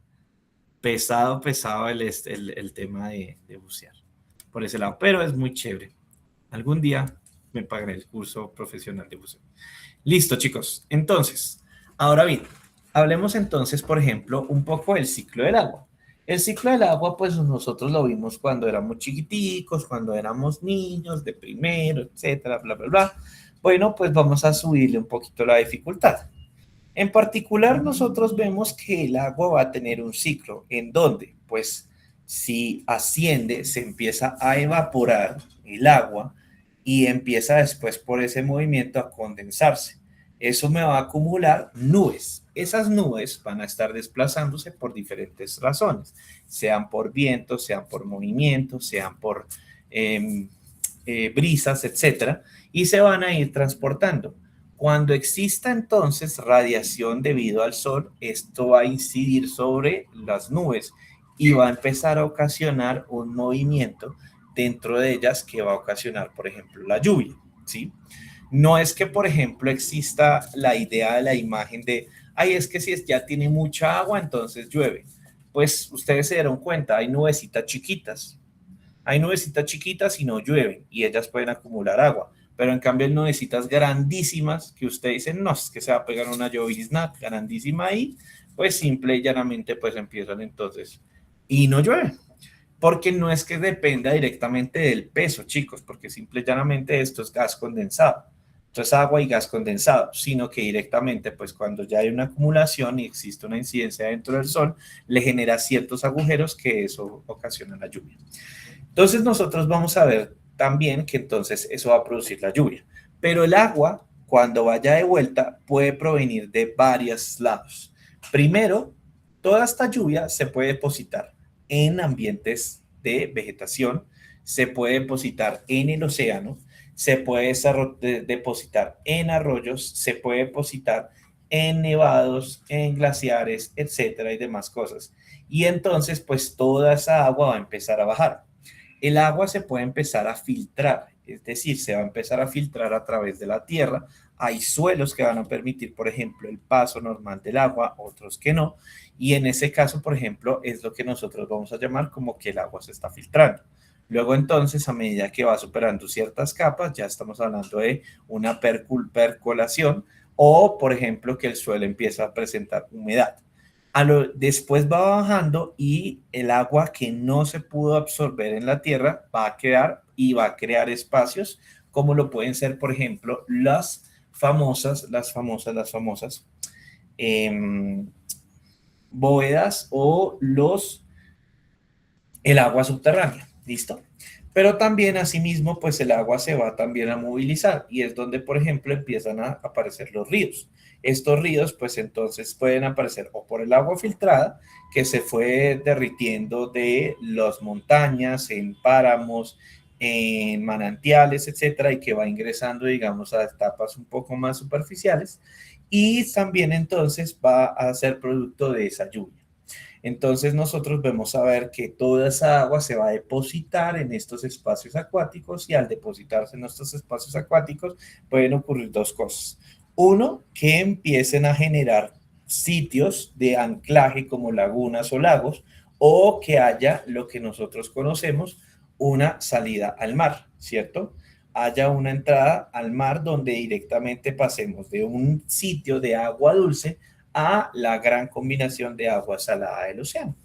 Pesado, pesado el tema de bucear por ese lado. Pero es muy chévere. Algún día me pagaré el curso profesional de buceo. Listo, chicos. Entonces, ahora bien, hablemos entonces, por ejemplo, un poco del ciclo del agua. El ciclo del agua, pues nosotros lo vimos cuando éramos chiquiticos, cuando éramos niños, de primero, etcétera, bla, bla, bla. Bueno, pues vamos a subirle un poquito la dificultad. En particular, nosotros vemos que el agua va a tener un ciclo en donde, pues, si asciende, se empieza a evaporar el agua y empieza después por ese movimiento a condensarse. Eso me va a acumular nubes. Esas nubes van a estar desplazándose por diferentes razones, sean por viento, sean por movimiento, sean por brisas, etcétera, y se van a ir transportando. Cuando exista entonces radiación debido al sol, esto va a incidir sobre las nubes y va a empezar a ocasionar un movimiento dentro de ellas que va a ocasionar, por ejemplo, la lluvia, ¿sí? No es que, por ejemplo, exista la idea de la imagen de, ay, es que si ya tiene mucha agua, entonces llueve. Pues ustedes se dieron cuenta, hay nubecitas chiquitas y no llueven y ellas pueden acumular agua. Pero en cambio hay nubecitas grandísimas que usted dice, no, es que se va a pegar una llovizna grandísima ahí, pues simple y llanamente pues empiezan entonces y no llueve. Porque no es que dependa directamente del peso, chicos, porque simple y llanamente esto es gas condensado. Entonces agua y gas condensado, sino que directamente pues cuando ya hay una acumulación y existe una incidencia dentro del sol, le genera ciertos agujeros que eso ocasiona la lluvia. Entonces nosotros vamos a ver también que entonces eso va a producir la lluvia. Pero el agua, cuando vaya de vuelta, puede provenir de varios lados. Primero, toda esta lluvia se puede depositar en ambientes de vegetación, se puede depositar en el océano, se puede depositar en arroyos, se puede depositar en nevados, en glaciares, etcétera y demás cosas. Y entonces, pues toda esa agua va a empezar a bajar. El agua se puede empezar a filtrar, es decir, se va a empezar a filtrar a través de la tierra. Hay suelos que van a permitir, por ejemplo, el paso normal del agua, otros que no. Y en ese caso, por ejemplo, es lo que nosotros vamos a llamar como que el agua se está filtrando. Luego entonces, a medida que va superando ciertas capas, ya estamos hablando de una percolación o, por ejemplo, que el suelo empieza a presentar humedad. Después va bajando y el agua que no se pudo absorber en la tierra va a quedar y va a crear espacios como lo pueden ser, por ejemplo, las famosas eh, bóvedas o el agua subterránea, ¿listo? Pero también asimismo, pues el agua se va también a movilizar y es donde, por ejemplo, empiezan a aparecer los ríos. Estos ríos, pues entonces pueden aparecer o por el agua filtrada que se fue derritiendo de las montañas, en páramos, en manantiales, etcétera, y que va ingresando, digamos, a etapas un poco más superficiales y también entonces va a ser producto de esa lluvia. Entonces nosotros vamos a ver que toda esa agua se va a depositar en estos espacios acuáticos y al depositarse en estos espacios acuáticos pueden ocurrir dos cosas. Uno, que empiecen a generar sitios de anclaje como lagunas o lagos o que haya lo que nosotros conocemos una salida al mar, ¿cierto? Haya una entrada al mar donde directamente pasemos de un sitio de agua dulce a la gran combinación de agua salada del océano.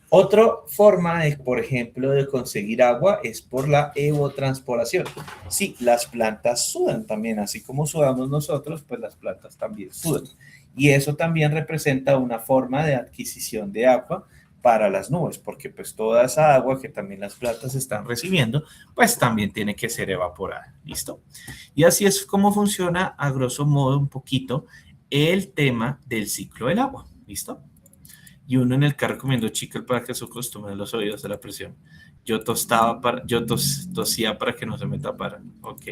Otra forma, por ejemplo, de conseguir agua es por la evotranspiración. Sí, las plantas sudan también, así como sudamos nosotros, pues las plantas también sudan. Y eso también representa una forma de adquisición de agua para las nubes, porque pues toda esa agua que también las plantas están recibiendo, pues también tiene que ser evaporada. ¿Listo? Y así es como funciona, a grosso modo, un poquito el tema del ciclo del agua. ¿Listo? Y uno en el carro comiendo chicle para que se acostumbren los oídos a la presión. tosía para que no se me taparan. Ok.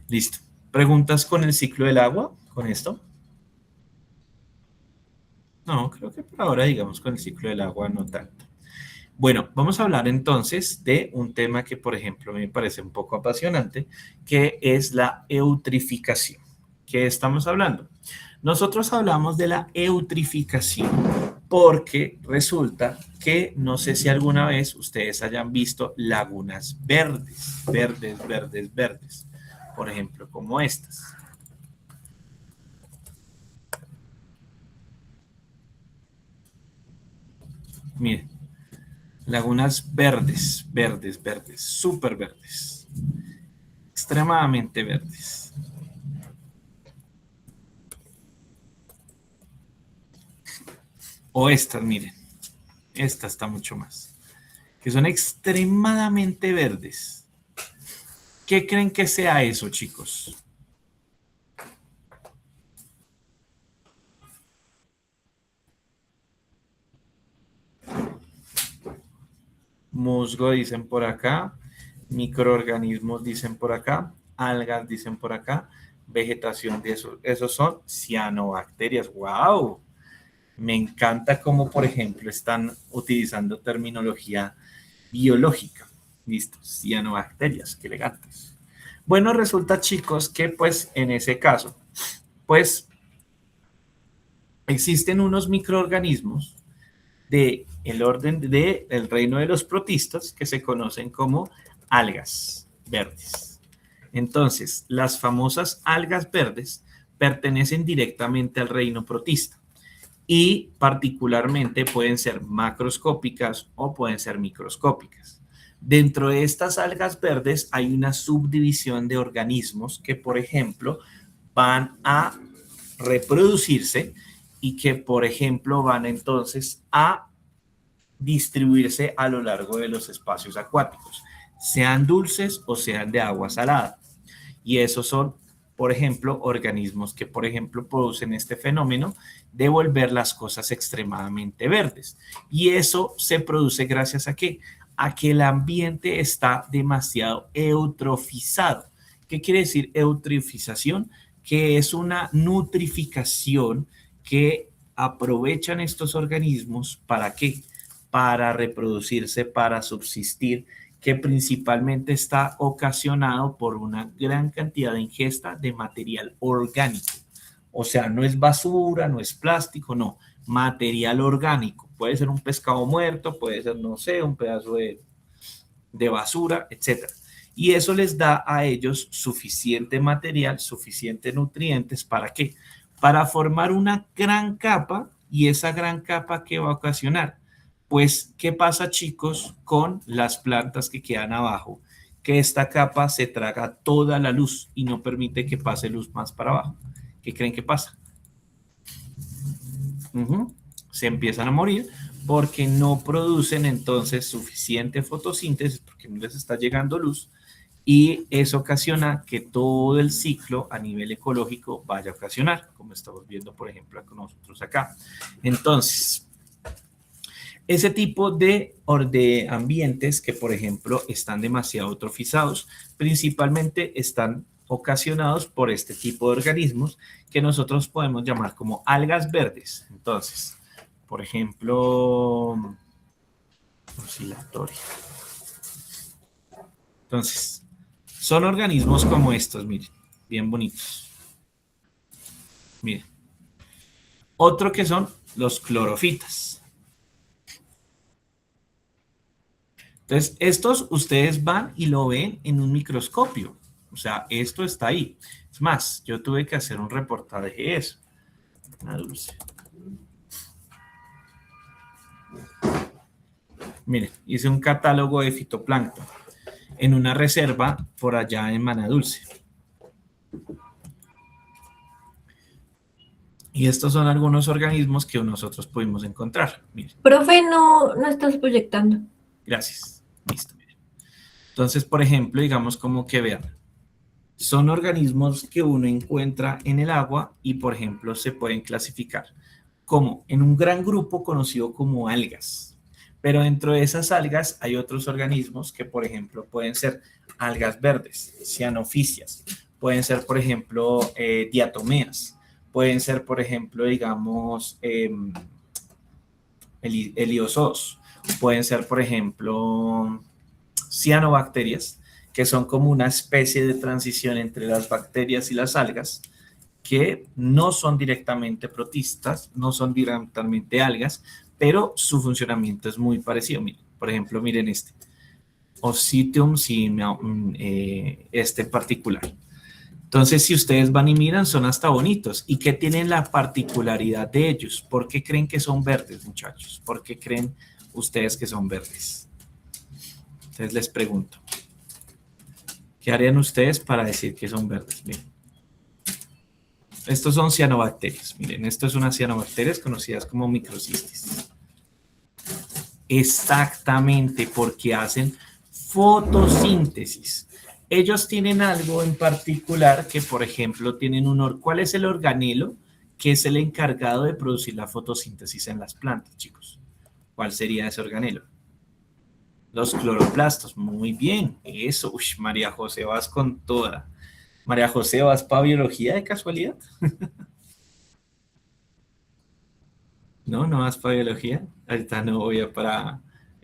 Listo. ¿Preguntas con el ciclo del agua? ¿Con esto? No, creo que por ahora, digamos, con el ciclo del agua no tanto. Bueno, vamos a hablar entonces de un tema que, por ejemplo, me parece un poco apasionante, que es la eutrificación. ¿Qué estamos hablando? Nosotros hablamos de la eutrificación porque resulta que no sé si alguna vez ustedes hayan visto lagunas verdes, verdes, verdes, verdes, por ejemplo, como estas. Miren, lagunas verdes, verdes, verdes, súper verdes, extremadamente verdes. O estas, miren, esta está mucho más, que son extremadamente verdes. ¿Qué creen que sea eso, chicos? Musgo dicen por acá, microorganismos dicen por acá, algas dicen por acá, vegetación de esos son cianobacterias. ¡Wow! Me encanta cómo, por ejemplo, están utilizando terminología biológica. Listo, cianobacterias, qué elegantes. Bueno, resulta, chicos, que pues en ese caso, pues existen unos microorganismos de el orden del reino de los protistas que se conocen como algas verdes. Entonces, las famosas algas verdes pertenecen directamente al reino protista y particularmente pueden ser macroscópicas o pueden ser microscópicas. Dentro de estas algas verdes hay una subdivisión de organismos que, por ejemplo, van a reproducirse y que, por ejemplo, van entonces a distribuirse a lo largo de los espacios acuáticos, sean dulces o sean de agua salada. Y esos son, por ejemplo, organismos que, por ejemplo, producen este fenómeno de volver las cosas extremadamente verdes. Y eso se produce gracias a qué? A que el ambiente está demasiado eutrofizado. ¿Qué quiere decir eutrofización? Que es una nutrificación que aprovechan estos organismos para qué? Para reproducirse, para subsistir, que principalmente está ocasionado por una gran cantidad de ingesta de material orgánico. O sea, no es basura, no es plástico, no, material orgánico. Puede ser un pescado muerto, puede ser, no sé, un pedazo de basura, etcétera. Y eso les da a ellos suficiente material, suficientes nutrientes, ¿para qué? Para formar una gran capa, y esa gran capa que va a ocasionar, pues, ¿qué pasa, chicos, con las plantas que quedan abajo? Que esta capa se traga toda la luz y no permite que pase luz más para abajo. ¿Qué creen que pasa? Se empiezan a morir porque no producen entonces suficiente fotosíntesis porque no les está llegando luz y eso ocasiona que todo el ciclo a nivel ecológico vaya a ocasionar, como estamos viendo, por ejemplo, con nosotros acá. Entonces, ese tipo de ambientes que, por ejemplo, están demasiado eutrofizados, principalmente están ocasionados por este tipo de organismos que nosotros podemos llamar como algas verdes. Entonces, por ejemplo, oscilatoria. Entonces, son organismos como estos, miren, bien bonitos. Miren. Otro que son los clorofitas. Entonces, estos ustedes van y lo ven en un microscopio. O sea, esto está ahí. Es más, yo tuve que hacer un reportaje de eso. Una dulce. Miren, hice un catálogo de fitoplancton en una reserva por allá en Manadulce. Y estos son algunos organismos que nosotros pudimos encontrar. Miren. Profe, no estás proyectando. Gracias. Listo. Miren. Entonces, por ejemplo, digamos como que vean, son organismos que uno encuentra en el agua y, por ejemplo, se pueden clasificar como en un gran grupo conocido como algas. Pero dentro de esas algas hay otros organismos que, por ejemplo, pueden ser algas verdes, cianofisias, pueden ser, por ejemplo, diatomeas, pueden ser, por ejemplo, digamos, heliozoos, pueden ser, por ejemplo, cianobacterias, que son como una especie de transición entre las bacterias y las algas, que no son directamente protistas, no son directamente algas, pero su funcionamiento es muy parecido. Por ejemplo, miren este, Ostium este en particular. Entonces, si ustedes van y miran, son hasta bonitos. ¿Y qué tienen la particularidad de ellos? ¿Por qué creen que son verdes, muchachos? ¿Por qué creen ustedes que son verdes? Entonces les pregunto, ¿qué harían ustedes para decir que son verdes? Miren. Estos son cianobacterias. Miren, esto es unas cianobacterias conocidas como microcistis. Exactamente, porque hacen fotosíntesis. Ellos tienen algo en particular que, por ejemplo, tienen ¿cuál es el organelo que es el encargado de producir la fotosíntesis en las plantas, chicos? ¿Cuál sería ese organelo? Los cloroplastos. Muy bien, eso. Uy, María José, vas con toda. María José, ¿vas para biología de casualidad? No, no vas para biología. Ahorita no voy a para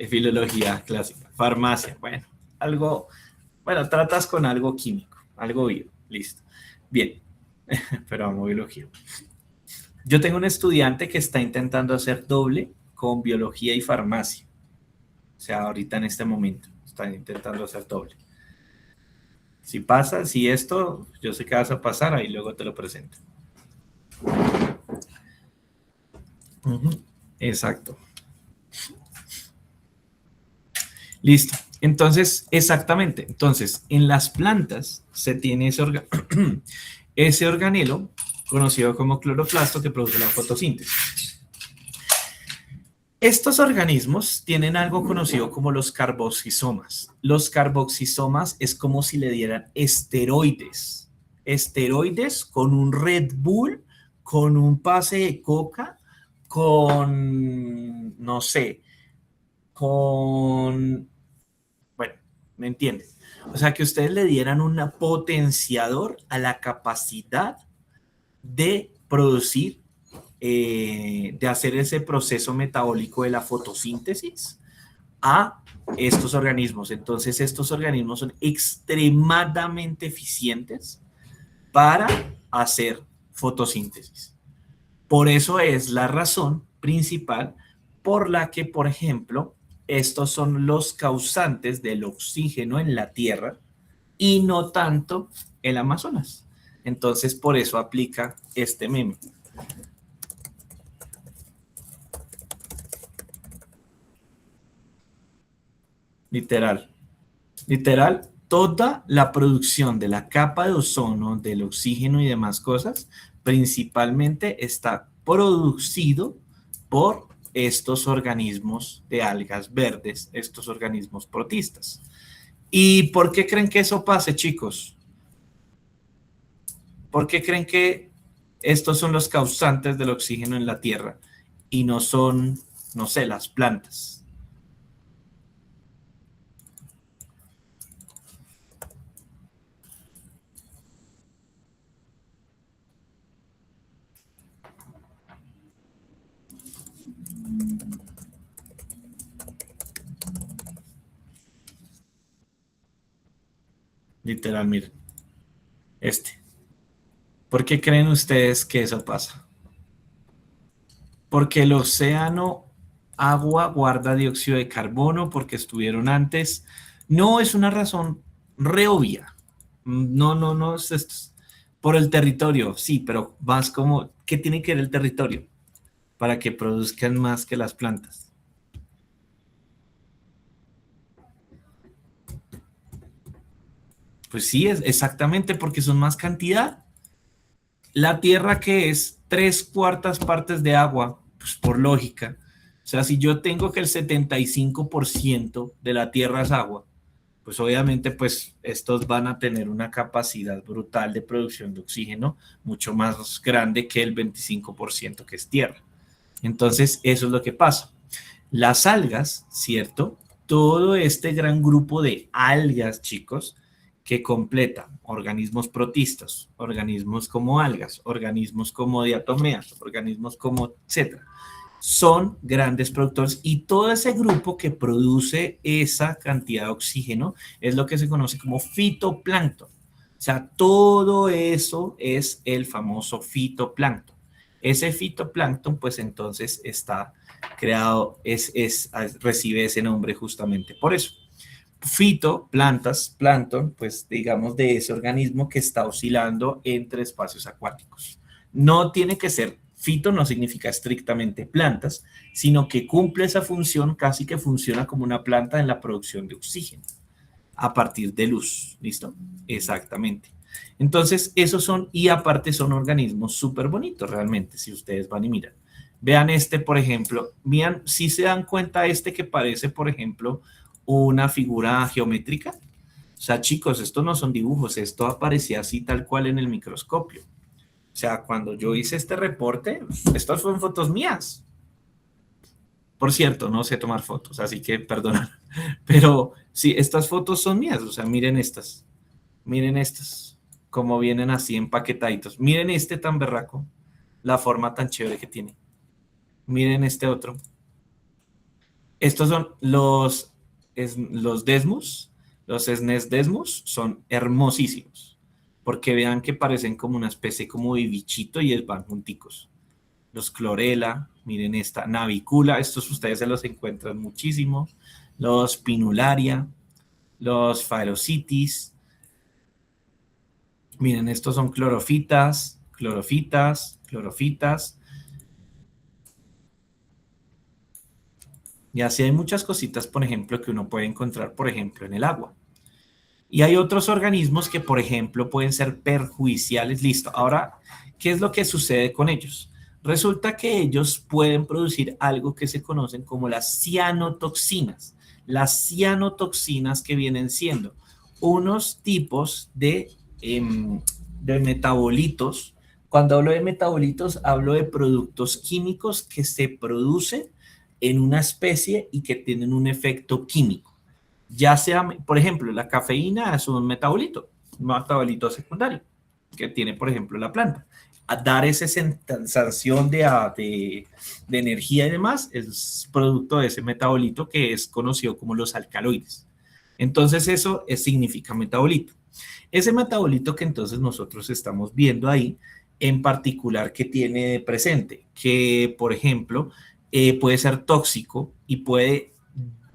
filología clásica. Farmacia, bueno, algo, bueno, tratas con algo químico, algo bio, listo. Bien, pero amo biología. Yo tengo un estudiante que está intentando hacer doble con biología y farmacia. O sea, ahorita en este momento está intentando hacer doble. Si pasa, si esto, yo sé que vas a pasar, ahí luego te lo presento. Exacto. Listo. Entonces, exactamente. Entonces, en las plantas se tiene ese organelo conocido como cloroplasto que produce la fotosíntesis. Estos organismos tienen algo conocido como los carboxisomas. Los carboxisomas es como si le dieran esteroides. Esteroides con un Red Bull, con un pase de coca, con, no sé, con, bueno, ¿me entienden? O sea, que ustedes le dieran un potenciador a la capacidad de producir, de hacer ese proceso metabólico de la fotosíntesis a estos organismos. Entonces, estos organismos son extremadamente eficientes para hacer fotosíntesis. Por eso es la razón principal por la que, por ejemplo, estos son los causantes del oxígeno en la Tierra y no tanto el Amazonas. Entonces, por eso aplica este meme. Literal. Literal, toda la producción de la capa de ozono, del oxígeno y demás cosas, principalmente está producido por estos organismos de algas verdes, estos organismos protistas. ¿Y por qué creen que eso pase, chicos? ¿Por qué creen que estos son los causantes del oxígeno en la Tierra y no son, no sé, las plantas? Literal, miren, ¿Por qué creen ustedes que eso pasa? Porque el océano, agua, guarda dióxido de carbono, porque estuvieron antes. No es una razón re obvia. No, no, no, es por el territorio, sí, pero más como, ¿qué tiene que ver el territorio? Para que produzcan más que las plantas. Pues sí, es exactamente porque son más cantidad. La Tierra que es 3/4 partes de agua, pues por lógica. O sea, si yo tengo que el 75% de la Tierra es agua, pues obviamente pues estos van a tener una capacidad brutal de producción de oxígeno mucho más grande que el 25% que es tierra. Entonces, eso es lo que pasa. Las algas, ¿cierto? Todo este gran grupo de algas, chicos, que completa organismos protistas, organismos como algas, organismos como diatomeas, organismos como etcétera, son grandes productores y todo ese grupo que produce esa cantidad de oxígeno es lo que se conoce como fitoplancton. O sea, todo eso es el famoso fitoplancton. Ese fitoplancton, pues entonces está creado, recibe ese nombre justamente por eso. Fito, plantas, plancton, pues digamos de ese organismo que está oscilando entre espacios acuáticos. No tiene que ser, fito no significa estrictamente plantas, sino que cumple esa función, casi que funciona como una planta en la producción de oxígeno a partir de luz, ¿listo? Exactamente. Entonces, esos son, y aparte son organismos súper bonitos realmente, si ustedes van y miran. Vean este, por ejemplo, vean, si se dan cuenta este que parece, por ejemplo, una figura geométrica. O sea, chicos, estos no son dibujos, esto aparecía así tal cual en el microscopio. O sea, cuando yo hice este reporte, estas fueron fotos mías. Por cierto, no sé tomar fotos, así que perdón. Pero sí, estas fotos son mías, o sea, miren estas, como vienen así empaquetaditos. Miren este tan berraco, la forma tan chévere que tiene. Miren este otro. Estos son los desmus, los SNES desmus, son hermosísimos, porque vean que parecen como una especie como de bichito y van junticos. Los clorela, miren esta, navicula, estos ustedes se los encuentran muchísimo, los pinularia, los phaerocytis, miren, estos son clorofitas, clorofitas, clorofitas, y así hay muchas cositas, por ejemplo, que uno puede encontrar, por ejemplo, en el agua. Y hay otros organismos que, por ejemplo, pueden ser perjudiciales. Listo. Ahora, ¿qué es lo que sucede con ellos? Resulta que ellos pueden producir algo que se conocen como las cianotoxinas. Las cianotoxinas que vienen siendo unos tipos de metabolitos. Cuando hablo de metabolitos, hablo de productos químicos que se producen en una especie y que tienen un efecto químico. Ya sea, por ejemplo, la cafeína es un metabolito secundario que tiene, por ejemplo, la planta. A dar esa sensación de energía y demás es producto de ese metabolito que es conocido como los alcaloides. Entonces eso significa metabolito. Ese metabolito que entonces nosotros estamos viendo ahí, en particular que tiene presente, que por ejemplo puede ser tóxico y puede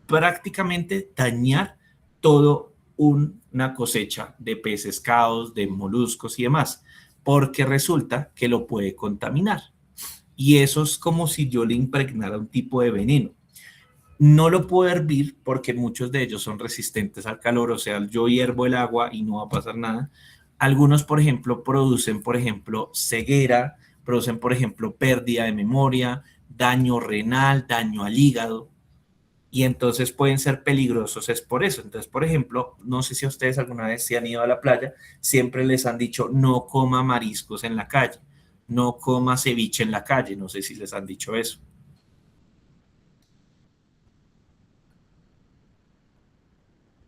prácticamente dañar toda una cosecha de pescados, de moluscos y demás, porque resulta que lo puede contaminar. Y eso es como si yo le impregnara un tipo de veneno. No lo puedo hervir porque muchos de ellos son resistentes al calor, o sea, yo hiervo el agua y no va a pasar nada. Algunos, por ejemplo, producen, por ejemplo, ceguera, producen, por ejemplo, pérdida de memoria, daño renal, daño al hígado, y entonces pueden ser peligrosos, es por eso. Entonces, por ejemplo, no sé si ustedes alguna vez se han ido a la playa, siempre les han dicho no coma mariscos en la calle, no coma ceviche en la calle, no sé si les han dicho eso.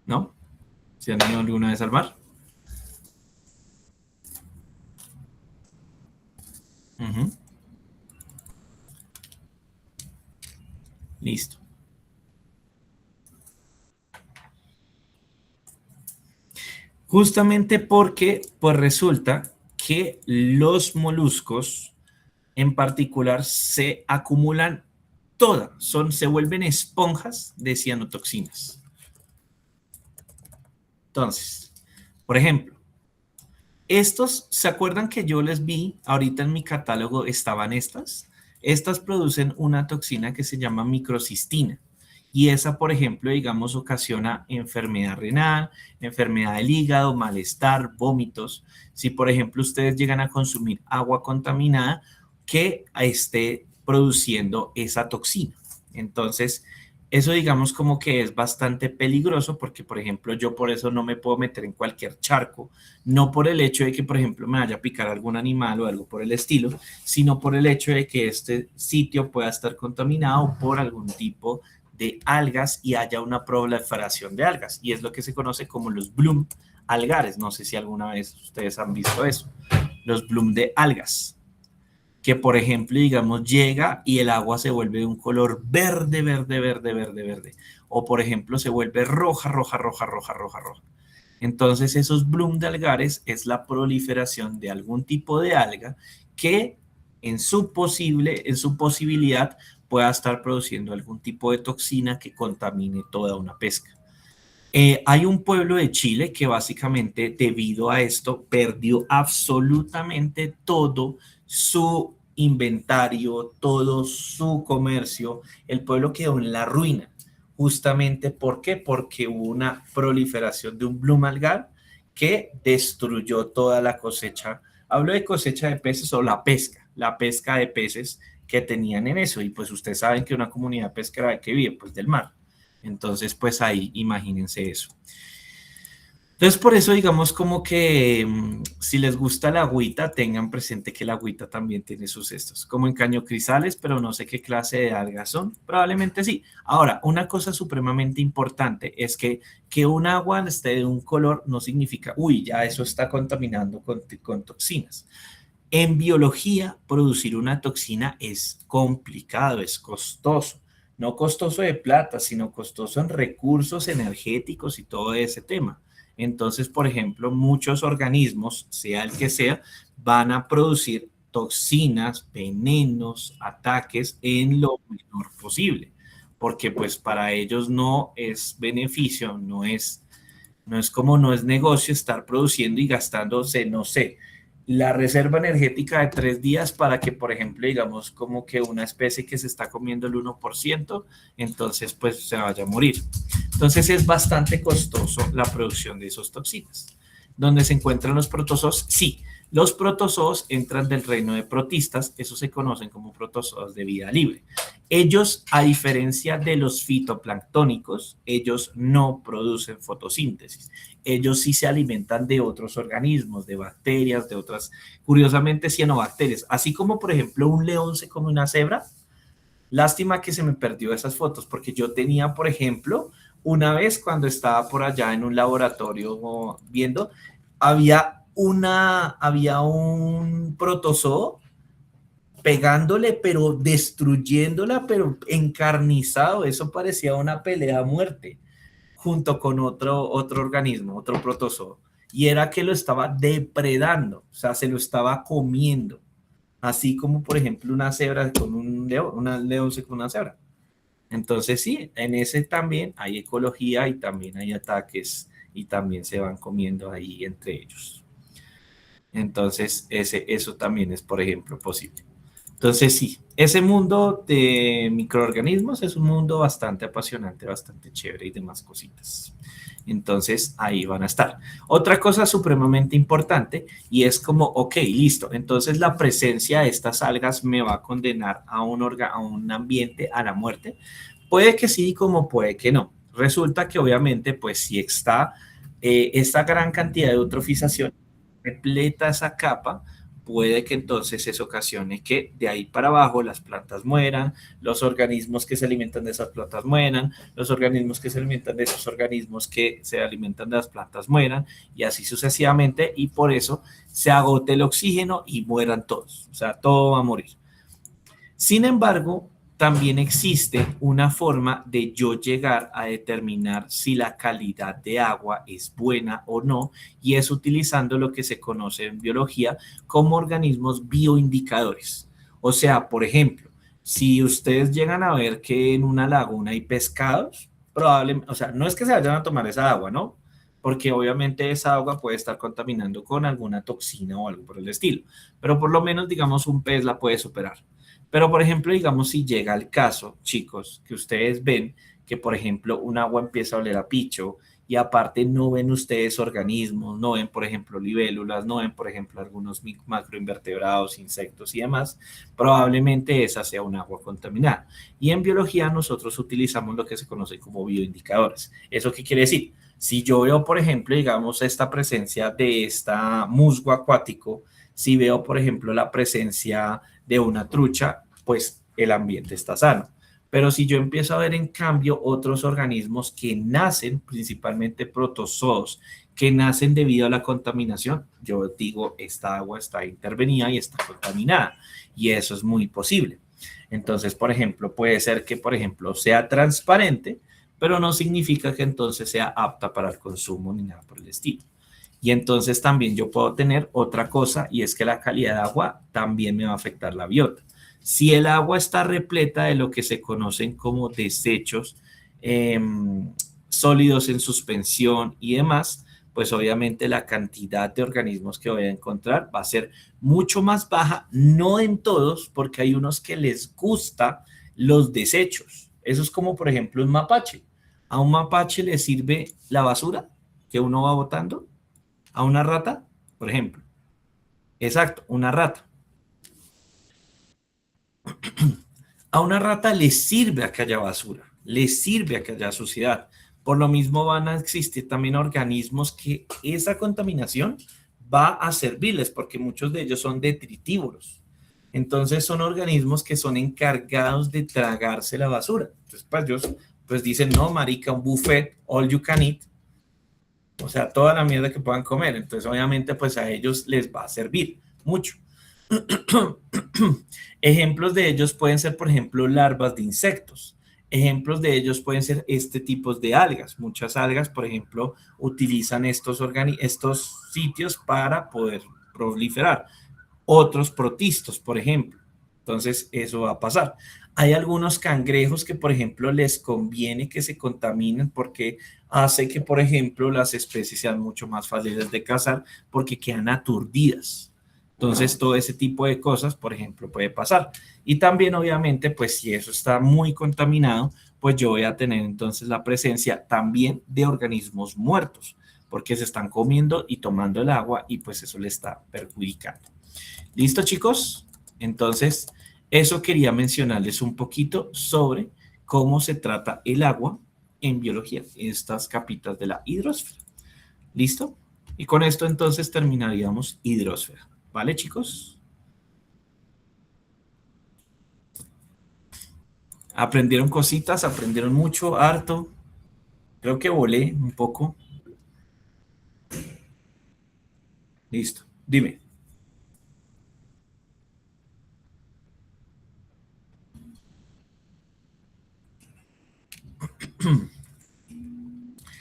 ¿No? ¿Se han ido alguna vez al mar? Uh-huh. Listo. Justamente porque, pues resulta que los moluscos en particular se acumulan se vuelven esponjas de cianotoxinas. Entonces, por ejemplo, estos, ¿se acuerdan que yo les vi ahorita en mi catálogo estaban estas? Estas producen una toxina que se llama microcistina. Y esa, por ejemplo, digamos, ocasiona enfermedad renal, enfermedad del hígado, malestar, vómitos. Si, por ejemplo, ustedes llegan a consumir agua contaminada que esté produciendo esa toxina. Entonces, Eso digamos como que es bastante peligroso porque, por ejemplo, yo por eso no me puedo meter en cualquier charco, no por el hecho de que, por ejemplo, me vaya a picar algún animal o algo por el estilo, sino por el hecho de que este sitio pueda estar contaminado por algún tipo de algas y haya una proliferación de algas. Y es lo que se conoce como los bloom algares. No sé si alguna vez ustedes han visto eso. Los bloom de algas, que por ejemplo, digamos, llega y el agua se vuelve de un color verde, verde, verde, verde, verde. O por ejemplo, se vuelve roja, roja, roja, roja, roja, roja. Entonces, esos bloom de algares es la proliferación de algún tipo de alga que en su posibilidad pueda estar produciendo algún tipo de toxina que contamine toda una pesca. Hay un pueblo de Chile que básicamente debido a esto perdió absolutamente todo su inventario, todo su comercio. El pueblo quedó en la ruina. Justamente, ¿por qué? Porque hubo una proliferación de un bloom algal que destruyó toda la cosecha. Hablo de cosecha de peces o la pesca de peces que tenían en eso. Y pues ustedes saben que una comunidad pesquera de qué vive, pues del mar. Entonces, pues ahí imagínense eso. Entonces, por eso digamos como que si les gusta la agüita, tengan presente que la agüita también tiene sus estos, como en cañocrizales, pero no sé qué clase de algas son, probablemente sí. Ahora, una cosa supremamente importante es que un agua esté de un color no significa, uy, ya eso está contaminando con toxinas. En biología, producir una toxina es complicado, es costoso. No costoso de plata, sino costoso en recursos energéticos y todo ese tema. Entonces, por ejemplo, muchos organismos, sea el que sea, van a producir toxinas, venenos, ataques en lo menor posible, porque pues para ellos no es beneficio, no es como no es negocio estar produciendo y gastándose, no sé, la reserva energética de 3 días para que, por ejemplo, digamos como que una especie que se está comiendo el 1%, entonces pues se vaya a morir. Entonces es bastante costoso la producción de esos toxinas. ¿Dónde se encuentran los protozoos? Sí, los protozoos entran del reino de protistas, esos se conocen como protozoos de vida libre. Ellos, a diferencia de los fitoplanctónicos, ellos no producen fotosíntesis. Ellos sí se alimentan de otros organismos, de bacterias, de otras, curiosamente, cianobacterias. Así como, por ejemplo, un león se come una cebra. Lástima que se me perdió esas fotos, porque yo tenía, por ejemplo, una vez cuando estaba por allá en un laboratorio viendo, había un protozoo pegándole, pero destruyéndola, pero encarnizado. Eso parecía una pelea a muerte, junto con otro organismo, otro protozoo. Y era que lo estaba depredando, o sea, se lo estaba comiendo. Así como, por ejemplo, una cebra con un león, un león con una cebra. Entonces, sí, en ese también hay ecología y también hay ataques y también se van comiendo ahí entre ellos. Entonces, eso también es, por ejemplo, posible. Entonces, sí, ese mundo de microorganismos es un mundo bastante apasionante, bastante chévere y demás cositas. Entonces, ahí van a estar. Otra cosa supremamente importante y es como, ok, listo, entonces la presencia de estas algas me va a condenar a un ambiente a la muerte. Puede que sí, como puede que no. Resulta que obviamente, pues si está esta gran cantidad de eutrofización, repleta esa capa, puede que entonces eso ocasione que de ahí para abajo las plantas mueran, los organismos que se alimentan de esas plantas mueran, los organismos que se alimentan de esos organismos que se alimentan de las plantas mueran, y así sucesivamente, y por eso se agote el oxígeno y mueran todos, o sea, todo va a morir. Sin embargo, también existe una forma de yo llegar a determinar si la calidad de agua es buena o no, y es utilizando lo que se conoce en biología como organismos bioindicadores. O sea, por ejemplo, si ustedes llegan a ver que en una laguna hay pescados, probablemente, o sea, no es que se vayan a tomar esa agua, ¿no? Porque obviamente esa agua puede estar contaminando con alguna toxina o algo por el estilo, pero por lo menos, digamos, un pez la puede superar. Pero, por ejemplo, digamos, si llega el caso, chicos, que ustedes ven que, por ejemplo, un agua empieza a oler a picho, y aparte no ven ustedes organismos, no ven, por ejemplo, libélulas, no ven, por ejemplo, algunos macroinvertebrados, insectos y demás, probablemente esa sea un agua contaminada. Y en biología nosotros utilizamos lo que se conoce como bioindicadores. ¿Eso qué quiere decir? Si yo veo, por ejemplo, digamos, esta presencia de esta musgo acuático, si veo, por ejemplo, la presencia de una trucha, pues el ambiente está sano. Pero si yo empiezo a ver en cambio otros organismos que nacen, principalmente protozoos, que nacen debido a la contaminación, yo digo, esta agua está intervenida y está contaminada. Y eso es muy posible. Entonces, por ejemplo, puede ser que, por ejemplo, sea transparente, pero no significa que entonces sea apta para el consumo ni nada por el estilo. Y entonces también yo puedo tener otra cosa y es que la calidad de agua también me va a afectar la biota. Si el agua está repleta de lo que se conocen como desechos sólidos en suspensión y demás, pues obviamente la cantidad de organismos que voy a encontrar va a ser mucho más baja, no en todos, porque hay unos que les gusta los desechos. Eso es como, por ejemplo, un mapache. A un mapache le sirve la basura que uno va botando. A una rata, por ejemplo. Exacto, una rata. A una rata le sirve a que haya basura, le sirve a que haya suciedad. Por lo mismo van a existir también organismos que esa contaminación va a servirles, porque muchos de ellos son detritívoros. Entonces son organismos que son encargados de tragarse la basura. Entonces, pues ellos pues dicen, no, marica, un buffet, all you can eat. O sea, toda la mierda que puedan comer. Entonces, obviamente, pues a ellos les va a servir mucho. Ejemplos de ellos pueden ser, por ejemplo, larvas de insectos. Ejemplos de ellos pueden ser este tipo de algas. Muchas algas, por ejemplo, utilizan estos sitios para poder proliferar. Otros protistos, por ejemplo. Entonces, eso va a pasar. Hay algunos cangrejos que, por ejemplo, les conviene que se contaminen porque hace que, por ejemplo, las especies sean mucho más fáciles de cazar porque quedan aturdidas. Entonces, todo ese tipo de cosas, por ejemplo, puede pasar. Y también, obviamente, pues si eso está muy contaminado, pues yo voy a tener entonces la presencia también de organismos muertos, porque se están comiendo y tomando el agua y pues eso le está perjudicando. ¿Listo, chicos? Entonces, eso quería mencionarles un poquito sobre cómo se trata el agua en biología, estas capitas de la hidrosfera. ¿Listo? Y con esto entonces terminaríamos hidrosfera. ¿Vale, chicos? Aprendieron cositas, aprendieron mucho, harto. Creo que volé un poco. Listo. Dime.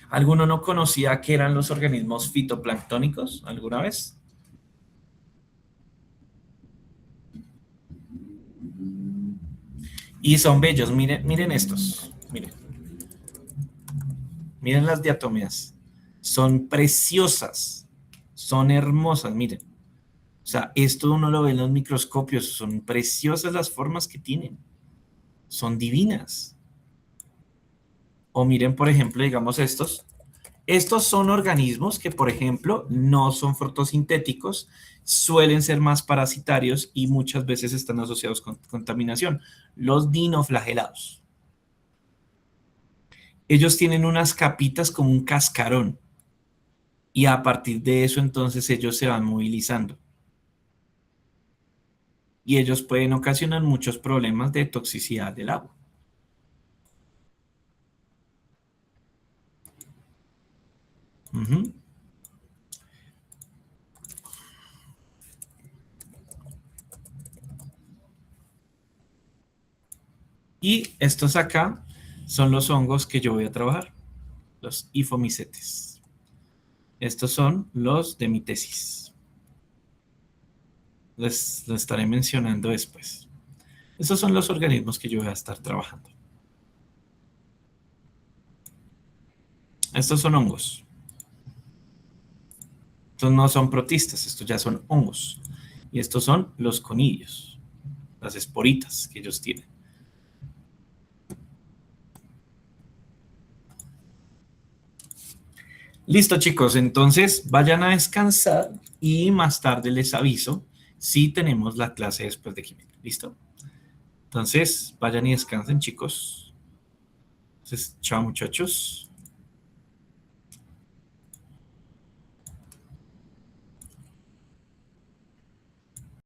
¿Alguno no conocía qué eran los organismos fitoplanctónicos alguna vez? Y son bellos. Miren, miren estos. Miren. Miren las diatomeas. Son preciosas. Son hermosas. Miren. O sea, esto uno lo ve en los microscopios. Son preciosas las formas que tienen. Son divinas. O miren, por ejemplo, digamos estos. Estos son organismos que, por ejemplo, no son fotosintéticos, suelen ser más parasitarios y muchas veces están asociados con contaminación. Los dinoflagelados. Ellos tienen unas capitas como un cascarón y a partir de eso entonces ellos se van movilizando. Y ellos pueden ocasionar muchos problemas de toxicidad del agua. Uh-huh. Y estos acá son los hongos que yo voy a trabajar, los hifomicetes. Estos son los de mi tesis. Les estaré mencionando después. Estos son los organismos que yo voy a estar trabajando. Estos son hongos. Estos no son protistas, estos ya son hongos. Y estos son los conidios, las esporitas que ellos tienen. Listo, chicos, entonces vayan a descansar y más tarde les aviso si tenemos la clase después de química. ¿Listo? Entonces, vayan y descansen, chicos. Entonces, chao, muchachos.